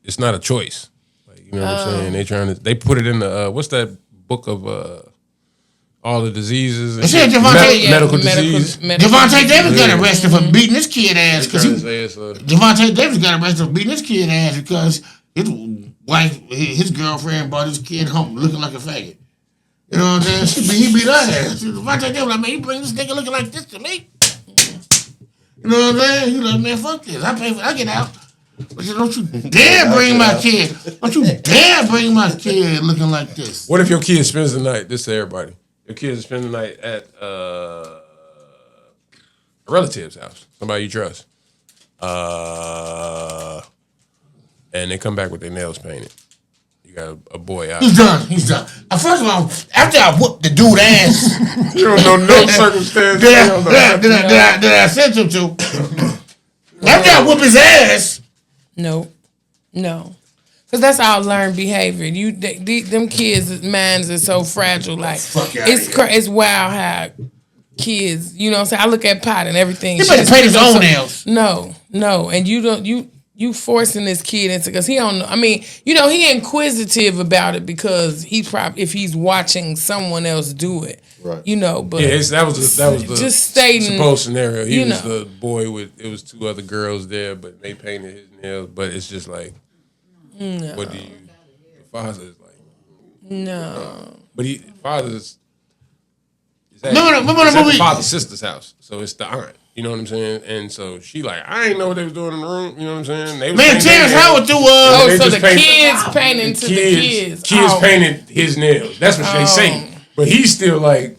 it's not a choice. Like, you know what I'm saying? They put it in the what's that book of all the diseases and It said shit. Devontae- medical disease. Devontae Davis got arrested for beating his kid ass because So, Devontae Davis got arrested for beating his kid ass because his wife, his girlfriend, brought his kid home looking like a faggot. You know what I'm saying? He beat her ass. Devontae Davis, like, man, you bring this nigga looking like this to me? You know what I'm saying? He like, man, fuck this. I get out. But you don't you dare bring my kid. Don't you dare bring my kid looking like this. what if your kid spends the night? This to everybody. Your kid spends the night at a relative's house, somebody you trust, and they come back with their nails painted. You got a boy out. He's done. First of all, after I whooped the dude ass, You don't know no circumstance. that I sent him to, after I whoop his ass, No. Because that's all learned behavior. Them kids' minds are so fragile. Like Fuck outta it's wild how kids. You know what I'm saying? I look at Pot and everything. he better paint his own nails. No, and you forcing this kid into because he don't know. I mean, he inquisitive about it because if he's watching someone else do it, Right. But Yeah, that was the just stating supposed scenario. He you was know. the boy it was two other girls there, but they painted his nails. But it's just like, what do you? The father is like, no. but father's. Remember the It's at movie? the father's sister's house, so it's the aunt. You know what I'm saying? And so she like, I ain't know what they was doing in the room. You know what I'm saying? They was Man, painting Terrence their nails. Howard threw Oh, They so just the paint- kids painting to the kids. Kids Oh. painted his nails. That's what they Oh. say. But he's still like,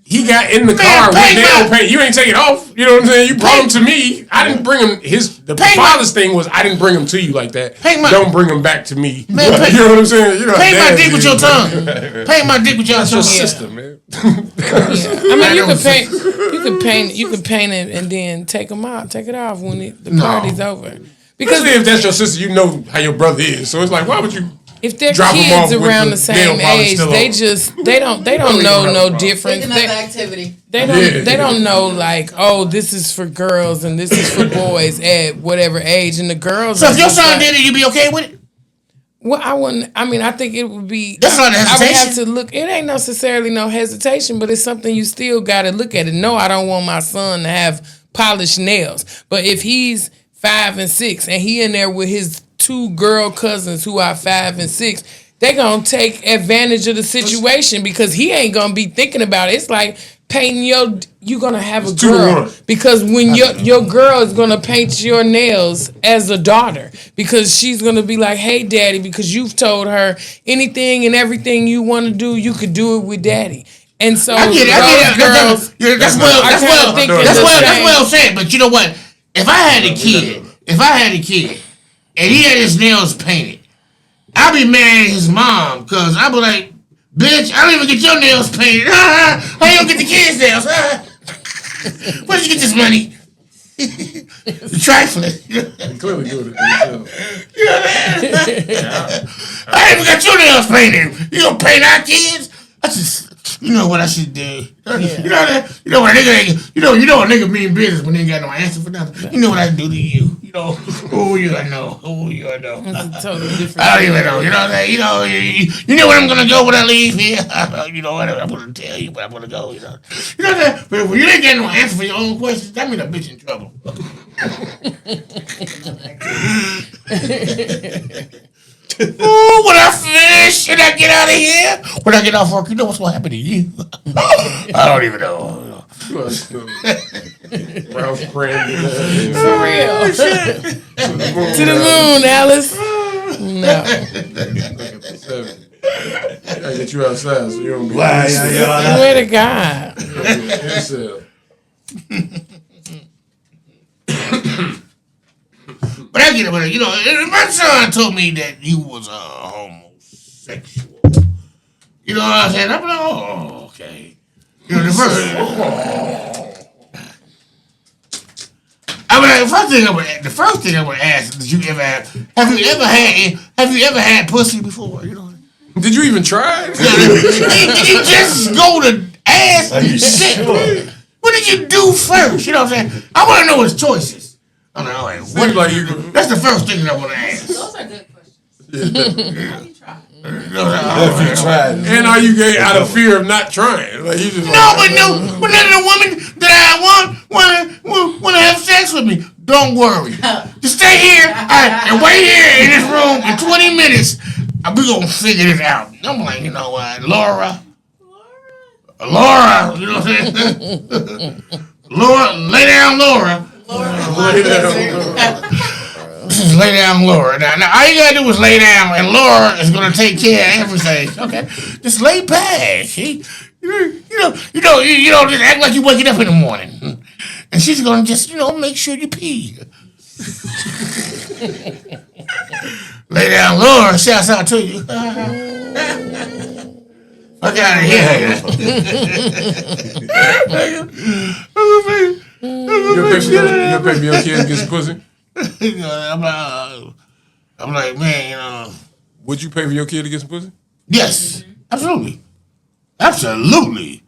he got in the Man, car with paint nail my- paint. You ain't take it off. You know what I'm saying? You brought him to me. I didn't bring him. The Paint my- father's thing was I didn't bring him to you like that. Paint my- Don't bring him back to me. Man, paint- you know what I'm saying? You know how paint my dads dick with is, your man. tongue. Paint my dick with your That's your tongue. sister, man. I mean, you can paint it and then take it off when the party's over. Because Especially if that's your sister, you know how your brother is. So it's like, why would you? if they're drop 'em off kids with around the the same nail polish age, still they on. just they don't know no difference. Take another activity. They don't know like, oh, this is for girls and this is for boys at whatever age, and the girls. So are if your just son like, did it, you be okay with it? well, I wouldn't. I mean, I think it would be. That's not a I would have hesitation. to look. It ain't necessarily no hesitation, but it's something you still got to look at. It. No, I don't want my son to have polished nails. But if he's 5 and 6 and he in there with his 2 girl cousins who are 5 and 6, they gonna take advantage of the situation because he ain't gonna be thinking about it. It's like painting you gonna have a 2 to girl 1. because when your girl is gonna paint your nails as a daughter because she's gonna be like, hey daddy, because you've told her anything and everything you want to do, you could do it with daddy. And so I get it. those girls, That's well said. But you know what? If I had a kid, and he had his nails painted, I'd be mad at his mom because I'd be like, bitch, I don't even get your nails painted. How you don't get the kids' nails? Where did you get this money? You're trifling. Clearly doing it himself. I ain't even got your nails painted. You gonna paint our kids? I just, you know what I should do. You know that. You know what a nigga. You know a nigga mean business when they ain't got no answer for nothing. You know what I do to you. You know who you know. it's a totally different. I don't even know. You know what I'm saying? You know where I'm gonna go when I leave here. You know what I'm gonna tell you where I'm gonna go. You know that. But when you ain't got no answer for your own questions, that mean a bitch in trouble. Ooh, when I finish and I get out of here, when I get off work, you know what's gonna happen to you? I don't even know. Ralph Brandon. For real. To the moon, Alice. No. I get you outside so you don't be. Swear to God. Yourself. But I get it, but you know, if my son told me that he was a homosexual. You know what I'm saying? I'm like, oh, okay. You know, the first thing I would ask is, have you ever had pussy before? You know. Did you even try? Did you just go to ass and shit? What did you do first? You know what I'm saying? I want to know his choices. I'm like, all right, Seems like you. that's the first thing that I want to ask. Those are good questions. How you try? If you tried it. And are you gay out of fear of not trying? Like you just But none of the women that I want to have sex with me. Don't worry. Just stay here and wait here in this room in 20 minutes. We gonna figure this out. I'm like, you know what, Laura, you know what I'm saying? Laura, lay down, Laura. Lay down, Laura. Now, all you gotta do is lay down, and Laura is gonna take care of everything. Okay, just lay back. You don't just act like you're waking up in the morning, and she's gonna just make sure you pee. Lay down, Laura. Shouts out to you. Fuck out of here. You'll pay for your kids to get some pussy? I'm like, man, Would you pay for your kid to get some pussy? Yes, absolutely. Absolutely.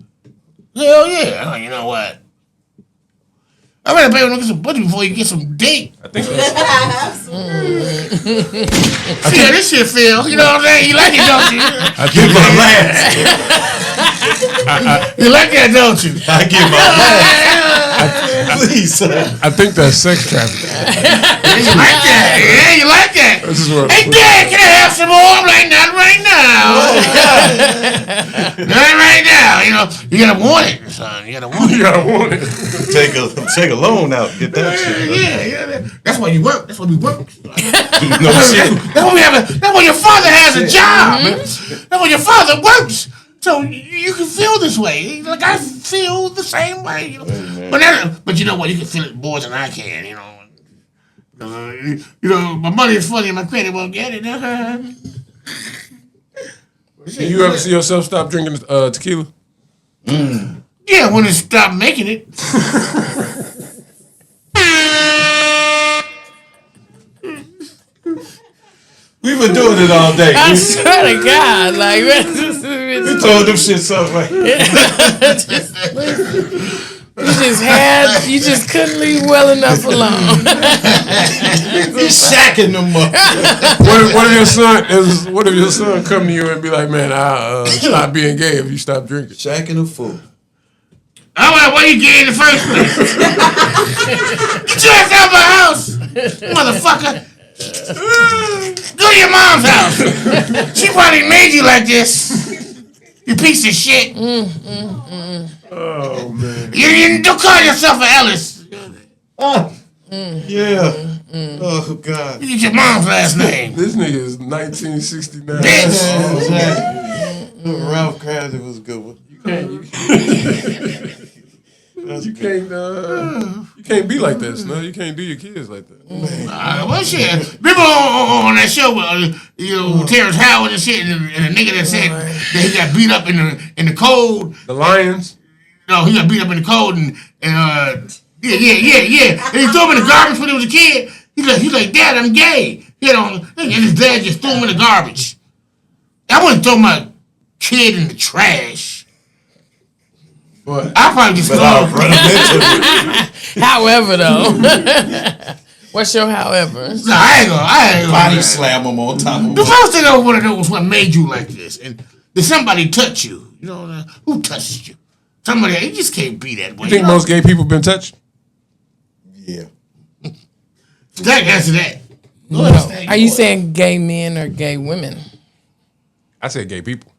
Hell yeah. You know what? I better pay to get some pussy before you get some dick. I think that's See how this shit feel. You know what I'm saying? You like it, don't you? I give my last. You like that, don't you? I give my last. Please, sir. I think that's sex trafficking. You like that? Yeah, you like that? This is what Hey, Dad, can I have some more? I'm like, not right now. Not right now. You gotta want it, son. You gotta want it. You gotta want it. Take a loan out. Get that shit. Yeah. That's why you work. That's why we work. No shit. That's why your father has a job. That's why your father works. So you can feel this way. Like I feel the same way. But you know what? You can feel it more than I can. My money is funny and my credit won't get it. You ever see yourself stop drinking tequila? Yeah, when it stopped making it. We've been doing it all day. I swear to God, like We told them shit something like you just couldn't leave well enough alone. he's shacking them up. What if your son come to you and be like, man, I'll stop being gay if you stop drinking? Shacking a fool. I'm like, why you gay in the first place? Get your ass out of my house, motherfucker. Go to your mom's house. She probably made you like this. You piece of shit. Oh, man. You don't call yourself an Ellis. Yeah. Oh, God. You get your mom's last name. This nigga is 1969. Bitch. Exactly. Ralph Crafty was a good one. You can't be like that, Snub. You can't do your kids like that. Well, shit. Remember on that show, Terrence Howard and shit, and the nigga that said that he got beat up in the cold. The Lions. No, he got beat up in the cold, and And he threw him in the garbage when he was a kid. He's like, Dad, I'm gay. And his dad just threw him in the garbage. I wouldn't throw my kid in the trash. What? I probably just throw him. However, though. What's your however? No, I ain't gonna Body slam him on top of The him. first thing I want to know was what made you like this. And did somebody touch you? Who touched you? Somebody, you just can't be that way. You think most gay people been touched? Yeah. That answer that. No. Are you saying gay men or gay women? I said gay people.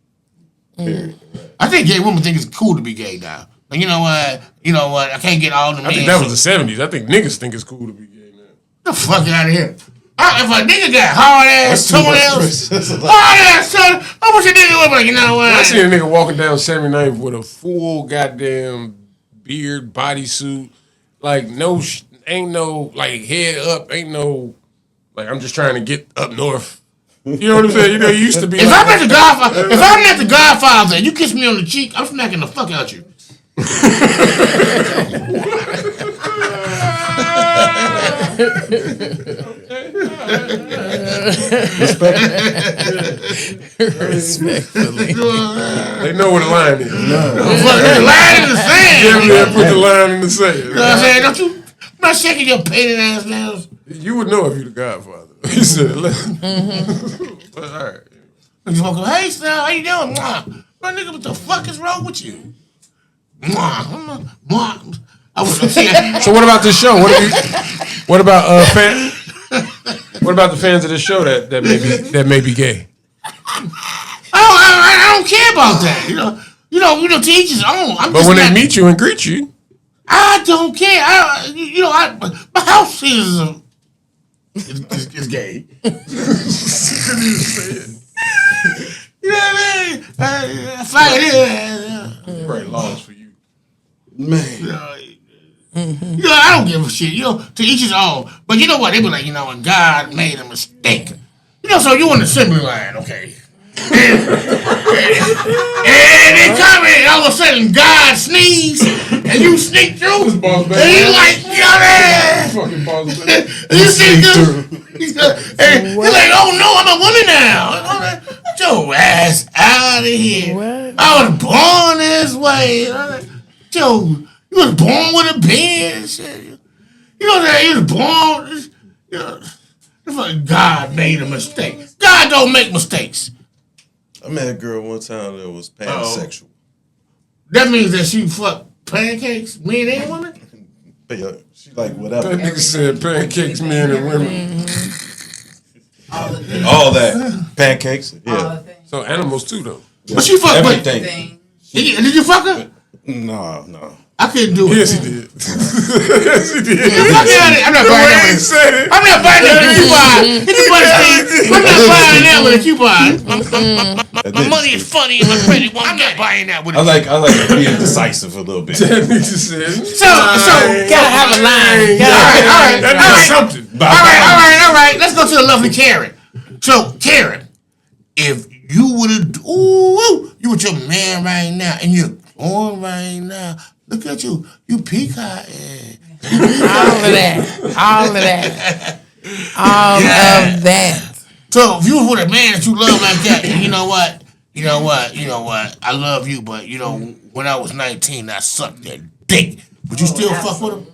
I think gay women think it's cool to be gay now. But you know what? I can't get all the men. I think that was the 70s. I think niggas think it's cool to be gay now. The fuck out of here. If a nigga got hard ass toenails, I wish a nigga would be like, you know what? I seen a nigga walking down 79th with a full goddamn beard, bodysuit, like ain't no like head up, ain't no like I'm just trying to get up north. You know what I'm saying? You used to be. If I'm not the Godfather, and you kiss me on the cheek, I'm smacking the fuck out you. Respectfully. They know where the line is. The line in the sand. Yeah, put the line in the sand. You know what I'm saying? Don't you? I'm not shaking your painted ass nails. You would know if you the Godfather. He said, but all right. You just walk up, hey, Snub, how you doing? Mwah. My nigga, what the fuck is wrong with you? Mwah. Mwah. I was upset. So what about this show? What about What about the fans of the show that may be gay? I don't care about that. You know, to each his own. But when they meet you and greet you, I don't care. My house is gay. You know what I mean? Fuck it. right, laws for you. Man. I don't give a shit. To each his own. But you know what? They be like, and God made a mistake. So you on the assembly line, okay? And they come in, all of a sudden God sneeze, and you sneak through. And you like, Fucking balls. you sneak through. And you're like, oh no, I'm a woman now. Get your ass out of here. What? I was born this way. You was born with a beard and shit. You know that you was born. God made a mistake. God don't make mistakes. I met a girl one time that was pansexual. That means that she fucked pancakes, men and women? But yeah, she like whatever. That nigga said pancakes, men and women. All the things. All that. Pancakes. All Yeah. the things. So animals too, though. But she fucked Everything. Thing. Did you fuck her? No. I couldn't do it. Yes, he did. Yes, he did. Fuck out of it. I'm not buying that He with said it. I'm not buying that with a coupon. Hit the button, Steve. I'm not buying that with a coupon. My money is funny and my credit won't. I'm not buying that with a I like being decisive a little bit. That nigga said. So, Gotta have a line. That's something. all right. Let's go to the lovely Karen. So, Karen, if you would have, you with your man right now, and you're on right now, look at you peacocking. All of that. So, if you was with a man that you love like that, and you know what, I love you, but when I was 19, I sucked that dick. Would you still fuck with him?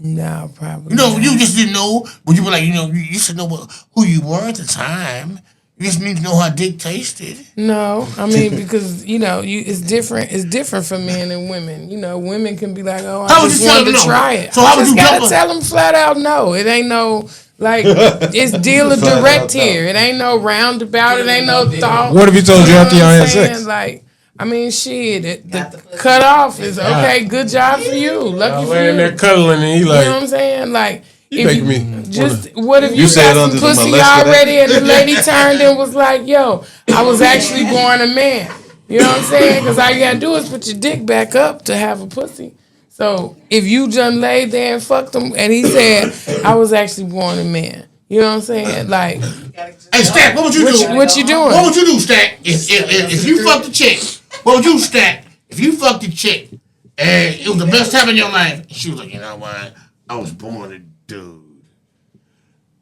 No, probably. You just didn't know. Would you be like, you should know who you were at the time. You just need to know how dick tasted. No, I mean because it's different. It's different for men and women. Women can be like, "Oh, I How would just you tell wanted them to no? try it." So how would I just you gotta jump tell them flat out no. It ain't no it's deal or Flat direct out no. here. It ain't no roundabout. It ain't no thought. What if he told you after know y'all what had I'm saying? sex? Like, I mean, shit. Got the The pussy. cut off is okay. Good job for you. Lucky for Laying there you. cuddling and he You know what like, I'm saying? Like, you if make you me just what if you, You said got under some the pussy molester already and the lady turned and was like, "Yo, I was actually born a man." You know what I'm saying? Because all you gotta do is put your dick back up to have a pussy. So if you just laid there and fucked him, and he said, "I was actually born a man," you know what I'm saying? Like, Hey, Stack, what would you do? what you doing? What would you do, Stack? If you fucked the chick, what would you, Stack? If you fucked the chick and it was the best time in your life, and she was like, you know what? I was born a dude.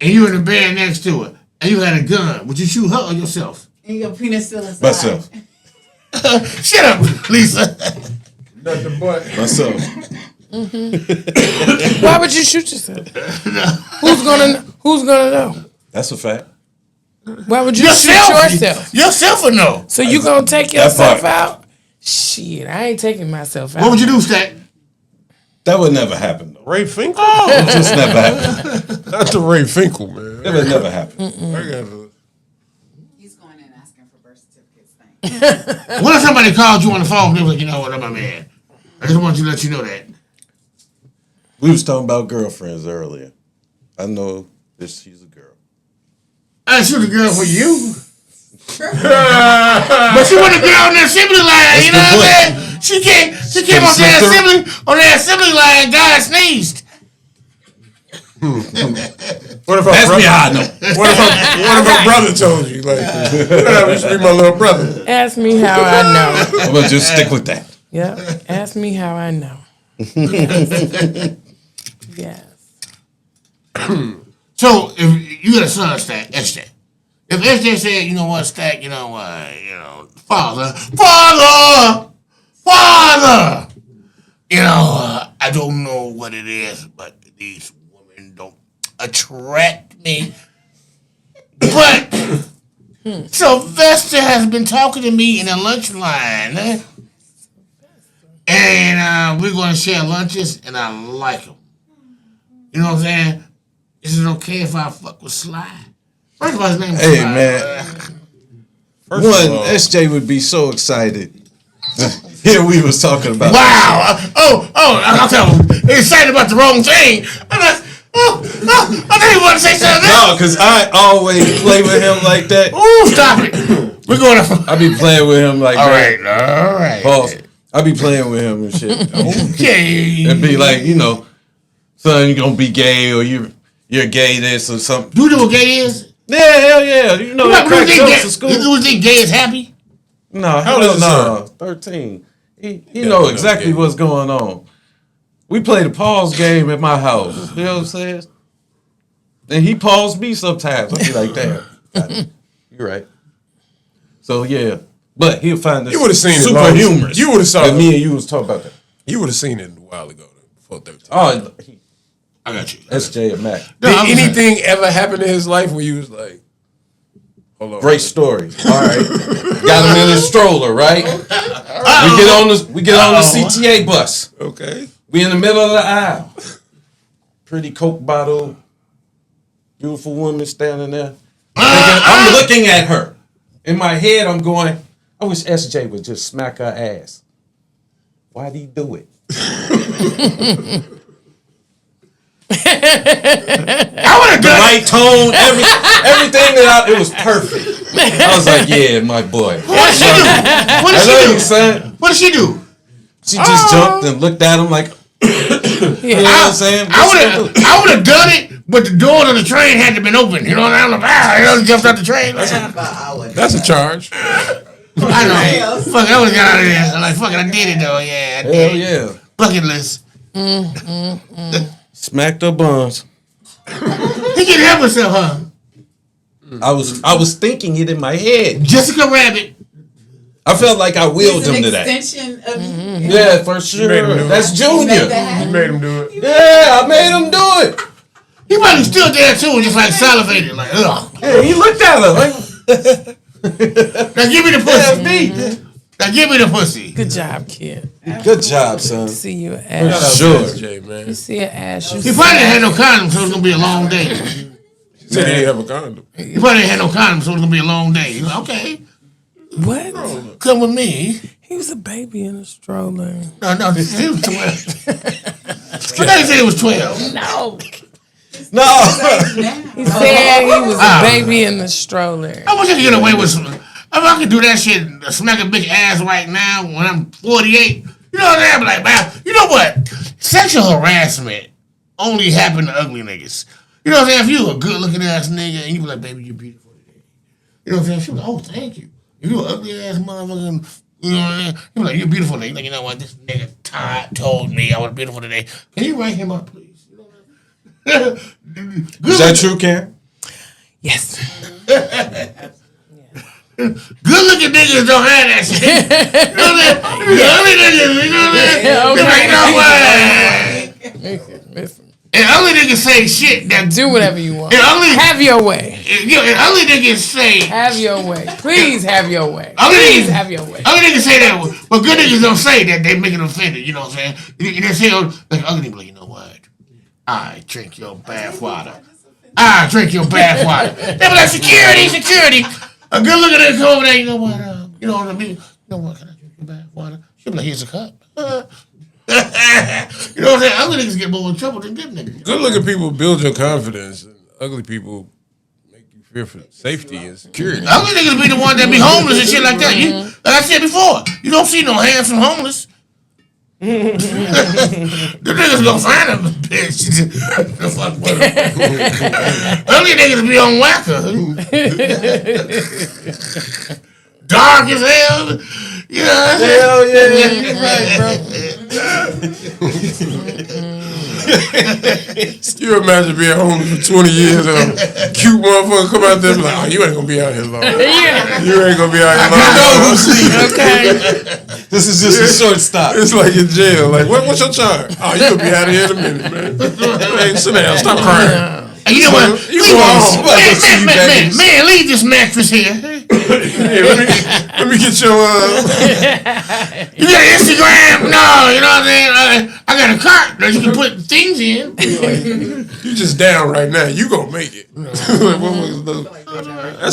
And you were in the bed next to her, and you had a gun. Would you shoot her or yourself? And your penis still inside. Myself. Shut up, Lisa. not the butt. Myself. Why would you shoot yourself? Who's gonna know? That's a fact. Why would you Yourself. shoot yourself? Yourself or no? So you gonna take That yourself part. out? Shit, I ain't taking myself out. What would you do, Stack? That would never happen though. Ray Finkel? It just never happened. Not the Ray Finkel, man. It would never happen. I gotta- He's going in asking for birth certificates. Thank you. What if somebody called you on the phone and they was like, you know what, I'm a man? I just want you to let you know that. We was talking about girlfriends earlier. I know this. She's a girl. I shoot a girl for you. But she wasn't a girl on the assembly line, you know the what I'm point. saying? She came on that assembly line, God sneezed. What if her Ask me brother? how I know. What if her brother told you? Like, that used to be my little brother. Ask me how I know. I'm gonna just stick with that. Yep. Ask me how I know. Yes. So if you got a son, Stack, SJ. If SJ said, you know what, Stack, Father, I don't know what it is, but these women don't attract me. But Sylvester has been talking to me in a lunch line. And we're going to share lunches, and I like him. You know what I'm saying? Is it okay if I fuck with Sly? First of all, his name is Hey, Sly. man. First One, of all, SJ would be so excited. Here we was talking about. Wow. I'll tell him. They're excited about the wrong thing. I'm like, I thought you wanted to say something else. No, because I always play with him like that. Ooh, stop it. We're going to... I be playing with him like All that. right, all right. Pause. I be playing with him and shit. Okay. And be like, you know, son, you gonna be gay or you're gay this or something. Do you know what gay is? Yeah, hell yeah. You know, that crack jokes in school. You think gay is happy? No, How old hell is no. 13. He know exactly what's going on. We play the pause game at my house. You know what I'm saying? And he paused me sometimes. I'll be like, damn. You're right. So, yeah. But he'll find this You would have seen it. super humorous. You would have saw And it. me and you was talking about that. You would have seen it a while ago, before 13. Oh, I got you. SJ and Mac. Did anything ever happen in his life where you was like, hold on. Great story. All right. Got him in his stroller, right? We get on the CTA bus. Okay. We in the middle of the aisle. Pretty Coke bottle. Beautiful woman standing there. I'm looking at her. In my head, I'm going, I wish SJ would just smack her ass. Why'd he do it? I would have The done right tone, everything it was perfect. I was like, yeah, my boy. What did she do? What did I know she you, do? son. What did she do? She just jumped and looked at him like, you know what I'm saying? I would have done it, but the door to the train had to been open. You know what I'm saying? You know, jumped out the train. That's a charge. I know. Fuck it, I would have got out of there. I'm like, fuck it, I did it though. Yeah, I did. Hell yeah. Bucket list. Smacked her buns. He can help himself, huh? I was thinking it in my head. Jessica Rabbit. I felt like I willed It's an him to that. extension of you. Yeah, for sure. made him do it. That's Made Junior. that happen. You made him do it. Yeah, I made him do it. He probably still there too, just like salivated, like, ugh. Yeah, he looked at her like, Now give me the that's pussy. me. Now give me the pussy. Good job, kid. Good job, son. See you For ass. sure. Jay, man. You see an ass. You He probably didn't have no condom, so it's gonna be a long day. He said he didn't have a condom. He probably didn't have no condom, so it's gonna be a long day. He's like, okay, what? come with me. He was a baby in a stroller. No, he was 12. I thought he said he was 12. No. No. He said he was a baby in the stroller. I wish I could get away with some. If I could do that shit, smack a bitch ass right now when I'm 48, you know what I'm saying? Like, man, you know what? Sexual harassment only happen to ugly niggas. You know what I'm saying? If you a good looking ass nigga and you be like, baby, you're beautiful today. You know what I'm saying? She be like, oh, thank you. If you an ugly ass motherfucker, you know what I'm saying? You be like, you're beautiful today. Like, you know what? This nigga Todd told me I was beautiful today. Can you write him up, please? You know what I'm saying? Is that true, Karen? Yes. Good looking niggas don't have that shit. You know what I'm saying? The ugly niggas, you know what I'm saying? They're like, you know what? Listen. And ugly niggas say shit that Do whatever you want. and ugly, Have your way. and ugly niggas say Have your way. Please have your way. Ugly Please niggas- have your way. ugly niggas say that, but good niggas don't say that they make it offended. You know what I'm saying? They say like ugly niggas, like, you know what? I drink your bath water. I drink your bath water. They be like, security. A good looking nigga come over there. You know what? You know what I mean? You know what? Can I drink your bath water? She'll be like, here's a cup. You know what I'm saying? Ugly niggas get more in trouble than good niggas. Good looking people build your confidence, and ugly people make you fear for safety and security. Ugly niggas be the one that be homeless and shit like that. You, like I said before, you don't see no handsome homeless. The niggas gonna find them, bitch. The fuck with them. Ugly niggas be on whacker. Dark as hell. You know what I'm saying? Hell yeah. You imagine being homeless for 20 years and a cute motherfucker come out there and be like, oh, you ain't gonna be out here long. You ain't gonna be out here long. Okay. This is just a short stop. It's like in jail. Like, what's your charge? Oh, you gonna be out of here in a minute, man. Hey, sit down. Stop crying. You know what? You go home. Man, leave this mattress here. Hey, let me get your. You got Instagram? No, you know what I'm saying? I got a cart that you can put things in. You just down right now. You gonna make it. That's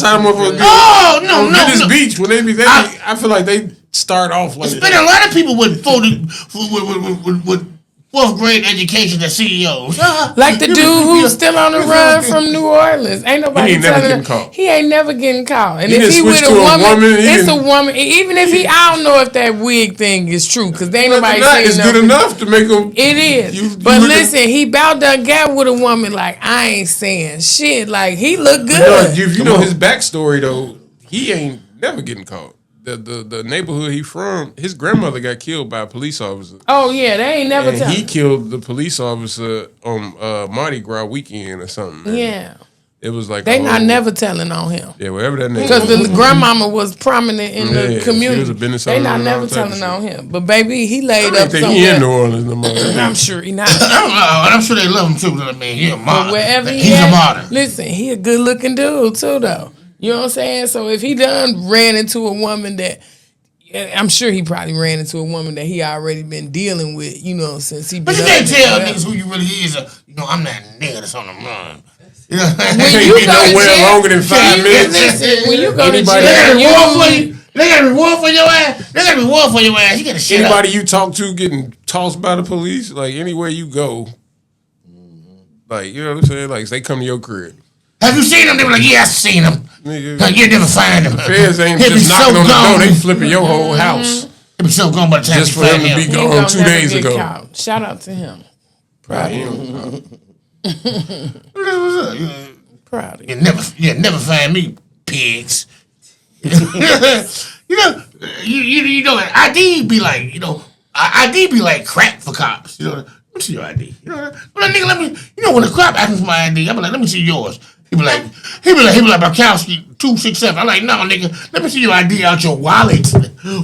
how the motherfuckers go. Oh, no. Venice Beach, when they be there, I feel like they start off like It's been a lot of people with fourth grade education as CEOs. Like the dude who's still on the run from New Orleans. Ain't nobody He ain't never telling getting him. caught. He ain't never getting caught. And He if done he with switched a to a woman, woman, it's a woman. Even if he, I don't know if that wig thing is true because they ain't nobody saying it's good enough to make them. It is. But listen, he about done got with a woman like, I ain't saying shit. Like, he look good. You know his backstory though. He ain't never getting caught. The neighborhood he from, his grandmother got killed by a police officer. Oh yeah, they ain't never And tell. he killed the police officer on Mardi Gras weekend or something. Man. Yeah. It was like They not never telling on him. Yeah, wherever that nigga Because was. the grandmama was prominent in the She community. was a business They owner not and never all type of telling shit. on him. But baby, he laid I up think he in New somewhere. Orleans no more. I'm sure he not. I don't know. I'm sure they love him too. I mean, he's a But martyr. wherever He's he a at, martyr. listen, he a good looking dude too though. You know what I'm saying? So if he done ran into a woman that, I'm sure he probably ran into a woman that he already been dealing with, you know, since he been But you up can't there, tell whatever. niggas who you really is. I'm that nigga that's on the run. You know, Can't you be go to nowhere jail- longer than 5 minutes. Listen, when you go to Anybody- they got a jail, reward for you. They got a reward for your ass. They got a reward for your ass. You gotta shut Anybody up. you talk to getting tossed by the police, like anywhere you go, like you know what I'm saying, like they come to your crib. Have you seen him? They were like, yeah, I seen him. Nigga, You never find him. feds ain't He'll be just knocking so on the gone. door; they flipping your whole house He'll be so gone by the time just you for him find to be him. he ain't gone gonna 2 never days get ago. caught. Shout out to him. Proud of him. Proud of him. You never find me, pigs. you know, ID be like, ID be like crack for cops. You know, let me see your ID. You know, but nigga, let me. You know, when a cop asks me for my ID, I be like, let me see yours. He be like, Bukowski 267. I'm like, no, nigga, let me see your ID out your wallet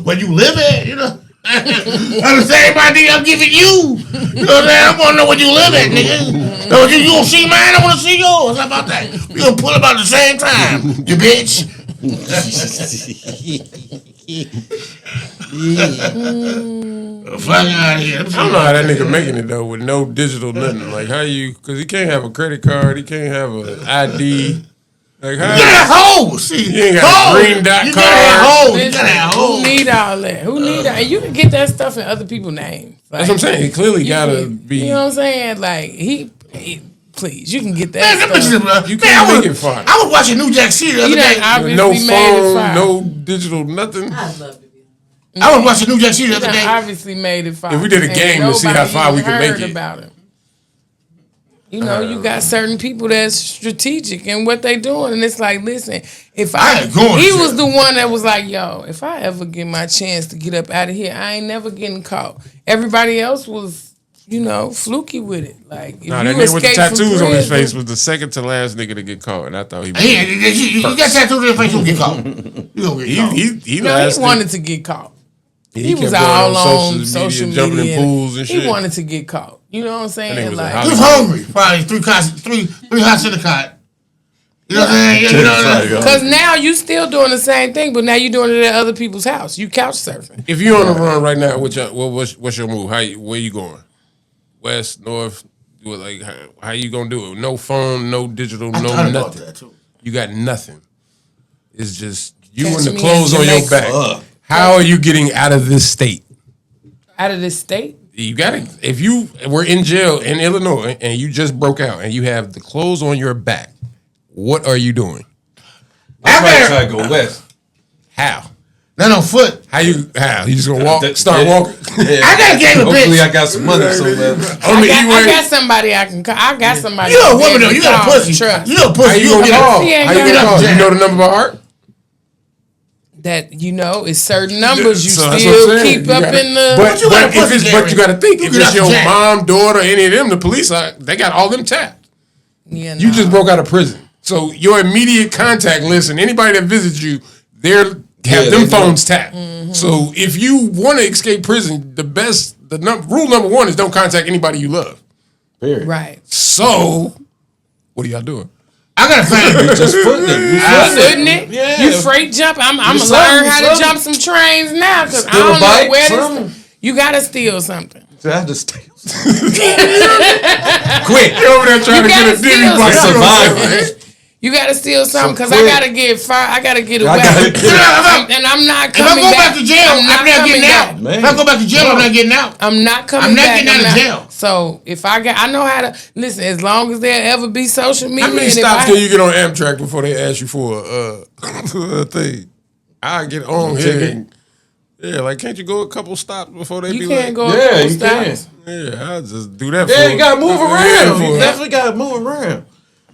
where you live at. You know. That's the same ID I'm giving you. You know what I'm saying? I want to know where you live at, nigga. So you gonna see mine? I want to see yours. How about that? We gonna pull about the same time, you bitch. Fuck out of here. I don't know how that nigga making it though with no digital nothing. Like how you? Because he can't have a credit card, he can't have an ID. Like how? You gotta have hoes. See, You ain't got a hoes. green dot You card. gotta have hoes. You Listen, gotta have who hoes. need all that? Who need that? And you can get that stuff in other people's names. Like, That's what I'm saying. He clearly you gotta can- be. You know what I'm saying? Like he please, you can get Man, that that bitch is, stuff. You man, can't I make it was, fun. I was watching New Jack City the He other done day. obviously No made it phone, fire. no digital, nothing. I'd love to be. I was watching New Jack City the He other done day. obviously made it fire. If we did a And game to see how nobody far we even could make heard it. about it. You know, you got certain people that's strategic in what they doing, and it's like, listen, if I ain't going he to was jail. the one that was like, yo, if I ever get my chance to get up out of here, I ain't never getting caught. Everybody else was, you know, fluky with it. Like, if Nah, you that nigga with the escape from tattoos on his prison- face was the second to last nigga to get caught, and I thought he was. He got tattoos in his face. You gonna get caught. You gonna get caught. He No, last he wanted to get caught. He was kept going all on social media, jumping in pools and shit. He wanted to get caught. You know what I'm That saying? nigga was a Like, He was hungry. Probably three hot in the cot. You know what I'm saying? You know what I'm saying? because now you still doing the same thing, but now you doing it at other people's house. You couch surfing. If you're on the run right now, what's your move? Where you going? West, north? Like how you gonna do it? No phone, no digital, I no thought about nothing. that too. You got nothing. It's just you Catch and the me clothes in on your Jamaica. back. How are you getting out of this state? Out of this state? You got to. If you were in jail in Illinois and you just broke out and you have the clothes on your back, what are you doing? I might try to go west. How? Not on foot. How? You just gonna walk? That- Start yeah. walking? Yeah. I got a game of Hopefully, bitch. I got some money somewhere. I got somebody I can call. I got somebody. You a I can woman though. You got a call and pussy. trust. You a How pussy. you You gonna get call? He ain't How you got gonna no call? jack. You know the number by heart? That you know, it's certain numbers you So that's still what I'm saying. keep You up gotta- in the. But, you got a if pussy, it's, but Gary. you got to think You if get it's up your jack. mom, daughter, any of them, the police they got all them tapped. Yeah, You nah. just broke out of prison, so your immediate contact list and anybody that visits you, they're have Yeah, them they phones tapped. Mm-hmm. So if you want to escape prison, rule number one is don't contact anybody you love. Period. Right. So What are y'all doing? I gotta find Just footing it. Footing it. Yeah. You freight jump. I'm gonna You learn how to something. jump some trains now because I Steal a don't know bike, where something. this. You gotta steal something. I had to steal. Quick. You over there trying to gotta get a Diddy steal bike. Survival. You gotta steal something because I quick. gotta get fired. I gotta get away. I gotta get And I'm not if I coming go back. back to jail, I'm not getting out. Man. If I go back to jail, I'm not getting out. I'm not coming I'm not back. getting out of jail. So if I know how to listen. As long as there ever be social media. How many and if stops I- can you get on Amtrak before they ask you for a thing? I get on here. And, yeah, like can't you go a couple stops before they You be can't like, go. Yeah, a couple you can. stops. yeah, I just do that. Yeah, for you gotta move around. for You it. definitely gotta move around.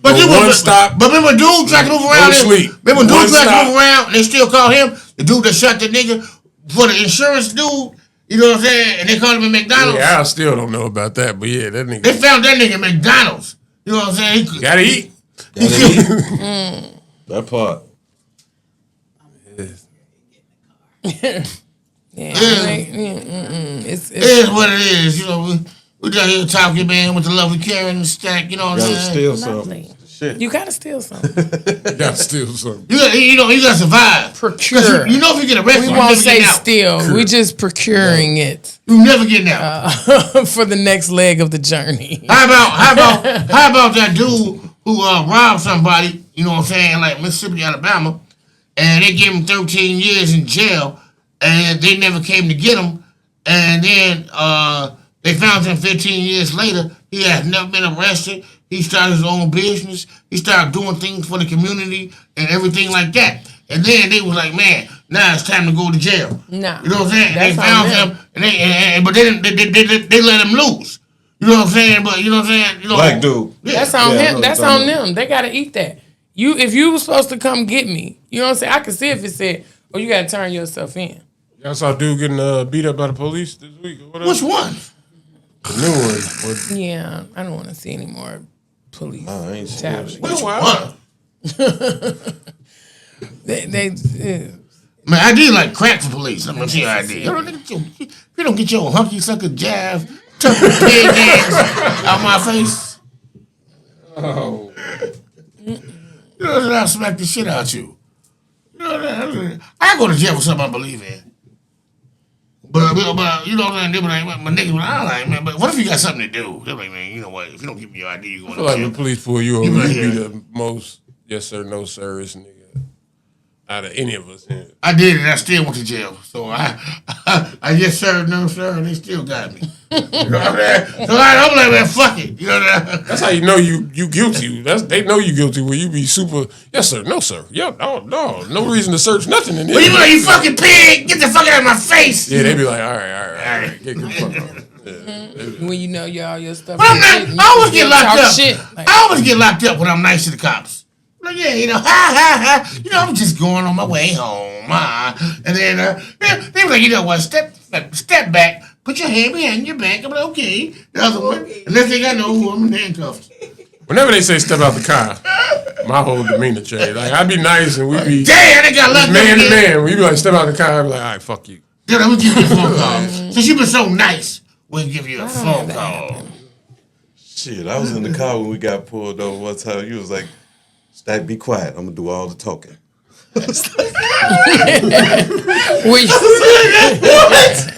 But Go you one was- stop. But remember, dude tried to move around. to sleep. Remember, dude One tried to stop. move around, and they still call him the dude that shot the nigga for the insurance dude. You know what I'm saying? And they called him at McDonald's. Yeah, I still don't know about that, but yeah, that They nigga found that nigga at McDonald's. You know what I'm saying? He, gotta eat. That part. It's it is what it is. You know, we down here talking, man, with the lovely Karen and Stack. You know what I'm Gotta saying? steal lovely. something. Shit. You gotta steal something. Gotta steal something. You gotta survive. Procure. You know if you get arrested, We you won't never say getting out. steal. We just procuring it You never getting out. for the next leg of the journey. How about that dude who robbed somebody, you know what I'm saying, like Mississippi, Alabama, and they gave him 13 years in jail, and they never came to get him, and then they found him 15 years later. He has never been arrested. He started his own business. He started doing things for the community and everything like that. And then they was like, man, now it's time to go to jail. Nah, You know what I'm saying? that's They on found them. him, but they let him loose. You know what I'm saying? But you know what I'm saying? You know, Black dude. Yeah. That's on Yeah, I know him. what That's you're on talking about. them. They gotta eat that. If you were supposed to come get me, you know what I'm saying? I could see if it said, "Oh, you gotta turn yourself in." Y'all saw a dude getting beat up by the police this week or whatever? Which one? The new one. With- Yeah, I don't want to see any more police. I ain't seen brutality. Which wow. one? They Man, I did like crack for police. I'm gonna tell you I did. If you don't get your hunky sucker jive, tuck your pig ass out my face, Oh. you know that I'll smack the shit out you. You know that I go to jail for something I believe in. But you know what I'm saying? They be like, my niggas, I like, man, but what if you got something to do? They're like, man, you know what? If you don't give me your ID, you I going feel to like jail. when police pull you over, You right you be here. the most yes sir, no sir-ish nigga out of any of us. Yeah. I did it. I still went to jail. So I just served no sir, and they still got me. You know what I'm saying? So I'm like, man, fuck it. You know what I'm saying? That's how you know you guilty. They know you guilty when you be super yes sir, no sir. Yeah, no reason to search nothing in But you be there. like, you fucking pig, get the fuck out of my face. Yeah, they be like, all right. Get the fuck out. when you know all your stuff. But I'm is not, hidden, I you always can get still locked talk up. Shit. Like, I always get locked up when I'm nice to the cops. Like, yeah, you know, you know, I'm just going on my way home, and then they be like, you know what, step back, put your hand behind your back. I'm like, okay. The other one, and next thing I know, I'm in handcuffs. Whenever they say step out the car, my whole demeanor change. Like I be nice and we be Damn, they got locked man up to again. man. When you be like step out the car, I be like, all right, fuck you. Dude, I'm gonna give you a phone call. Since you've been so nice, we'll give you a phone call. Shit, I was in the car when we got pulled over one time. You was like, Stack, be quiet. I'm gonna do all the talking. we,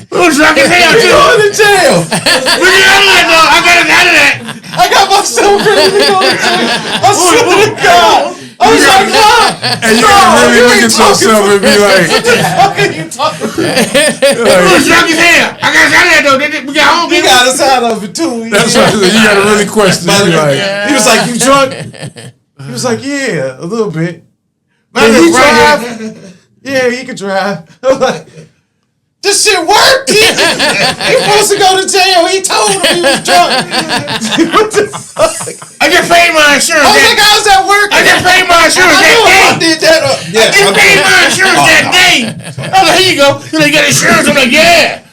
Who was drunk as hell, too? Going to jail. We get out of that, though. I got it out of that. I got myself ready to go to jail. I swear to God. I was like, And you can really look at yourself and be like, how can you talk about Who was drunk as hell? I got us out of that, though. We got home, He baby. got us out of it, too. that's what you gotta really question. You be like, He was like, you drunk? He was like, yeah, a little bit. My Can he nigga right drive? here. Yeah, he could drive. I'm like, this shit worked. He supposed to go to jail. He told him he was drunk. What the fuck? I just paid my insurance. I was like, how's that working? I just paid my insurance I that know I day. did that. I just paid my insurance that day. I'm like, here you go. You know, you got insurance. I'm like, yeah.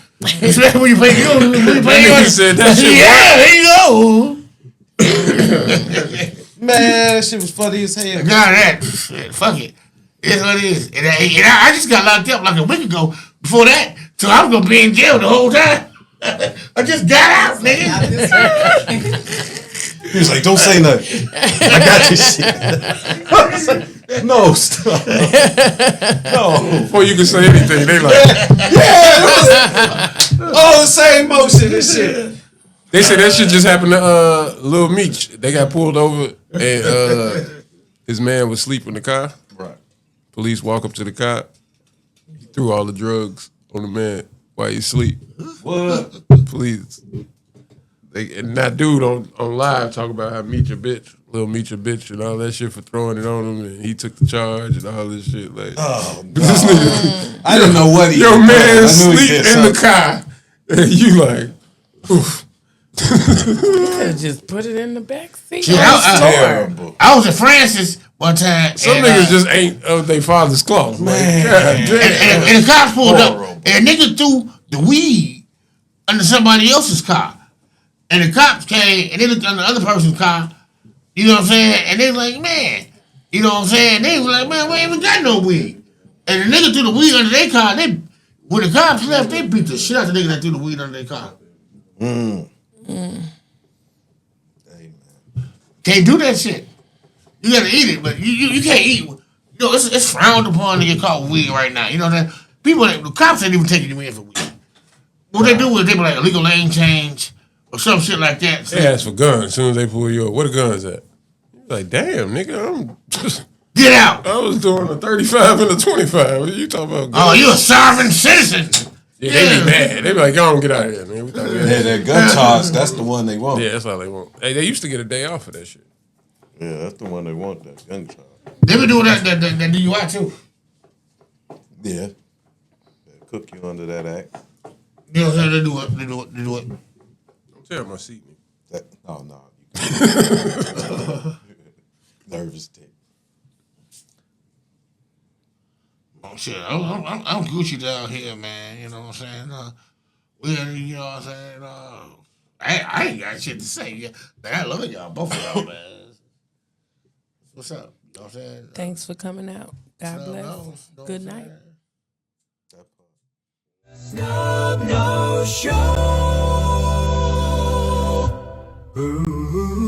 Especially when you pay nigga said that shit yeah, there you go. Man, that shit was funny as hell. God, that shit, fuck it. It's what it is. And I just got locked up like a week ago. Before that, so I was gonna be in jail the whole time. I just got out, nigga. He was like, "Don't say nothing. I got this shit." I was like, no, stop. No. Before you can say anything, they like. All the same motion and shit. They said that shit just happened to Lil Meech. They got pulled over and his man was asleep in the car. Right. Police walk up to the car. He threw all the drugs on the man while he sleep. What? Police. And that dude on live talk about how Meech a bitch, Lil Meech a bitch, and all that shit for throwing it on him, and he took the charge and all this shit. Like, Oh, this nigga, I didn't know what he your did. man I knew he sleep did in the something. car, and you like, oof. Could've just put it in the back seat. See, Terrible. I was at Francis one time. Some and, niggas just ain't of their father's cloth. Man. Like, God damn. and the cops pulled Horrible. up, and a nigga threw the weed under somebody else's car. And the cops came, and they looked under the other person's car. You know what I'm saying? And they was like, man. You know what I'm saying? They was like, man, we ain't even got no weed. And the nigga threw the weed under their car. When the cops left, they beat the shit out of the nigga that threw the weed under their car. Hey, man. Can't do that shit. You gotta eat it, but you can't eat. You know, it's frowned upon to get caught with weed right now. You know what I'm saying? The cops ain't even taking you in for weed. What they do is they be like illegal lane change or some shit like that. They ask for guns as soon as they pull you up. Where the guns at? You're like, damn, nigga, Get out! I was doing a 35 and a 25. What are you talking about? Oh, you a sovereign citizen. Yeah, they be mad. They be like, y'all don't get out of here, man. We thought we had- Yeah, that gun charge, that's the one they want. Yeah, that's all they want. Hey, they used to get a day off for that shit. Yeah, that's the one they want, that gun charge. They be doing that DUI too. Yeah. They cook you under that act. You know what I'm saying? They do it. Don't tear my seat, nigga. No. Nervous tick. Oh shit, I'm Gucci down here, man. You know what I'm saying? You know what I'm saying? I ain't got shit to say. Yeah, man, I love y'all, both of y'all, man. What's up? You know what I'm saying? Thanks for coming out. God bless. No, Good night. Snub No Show. Ooh.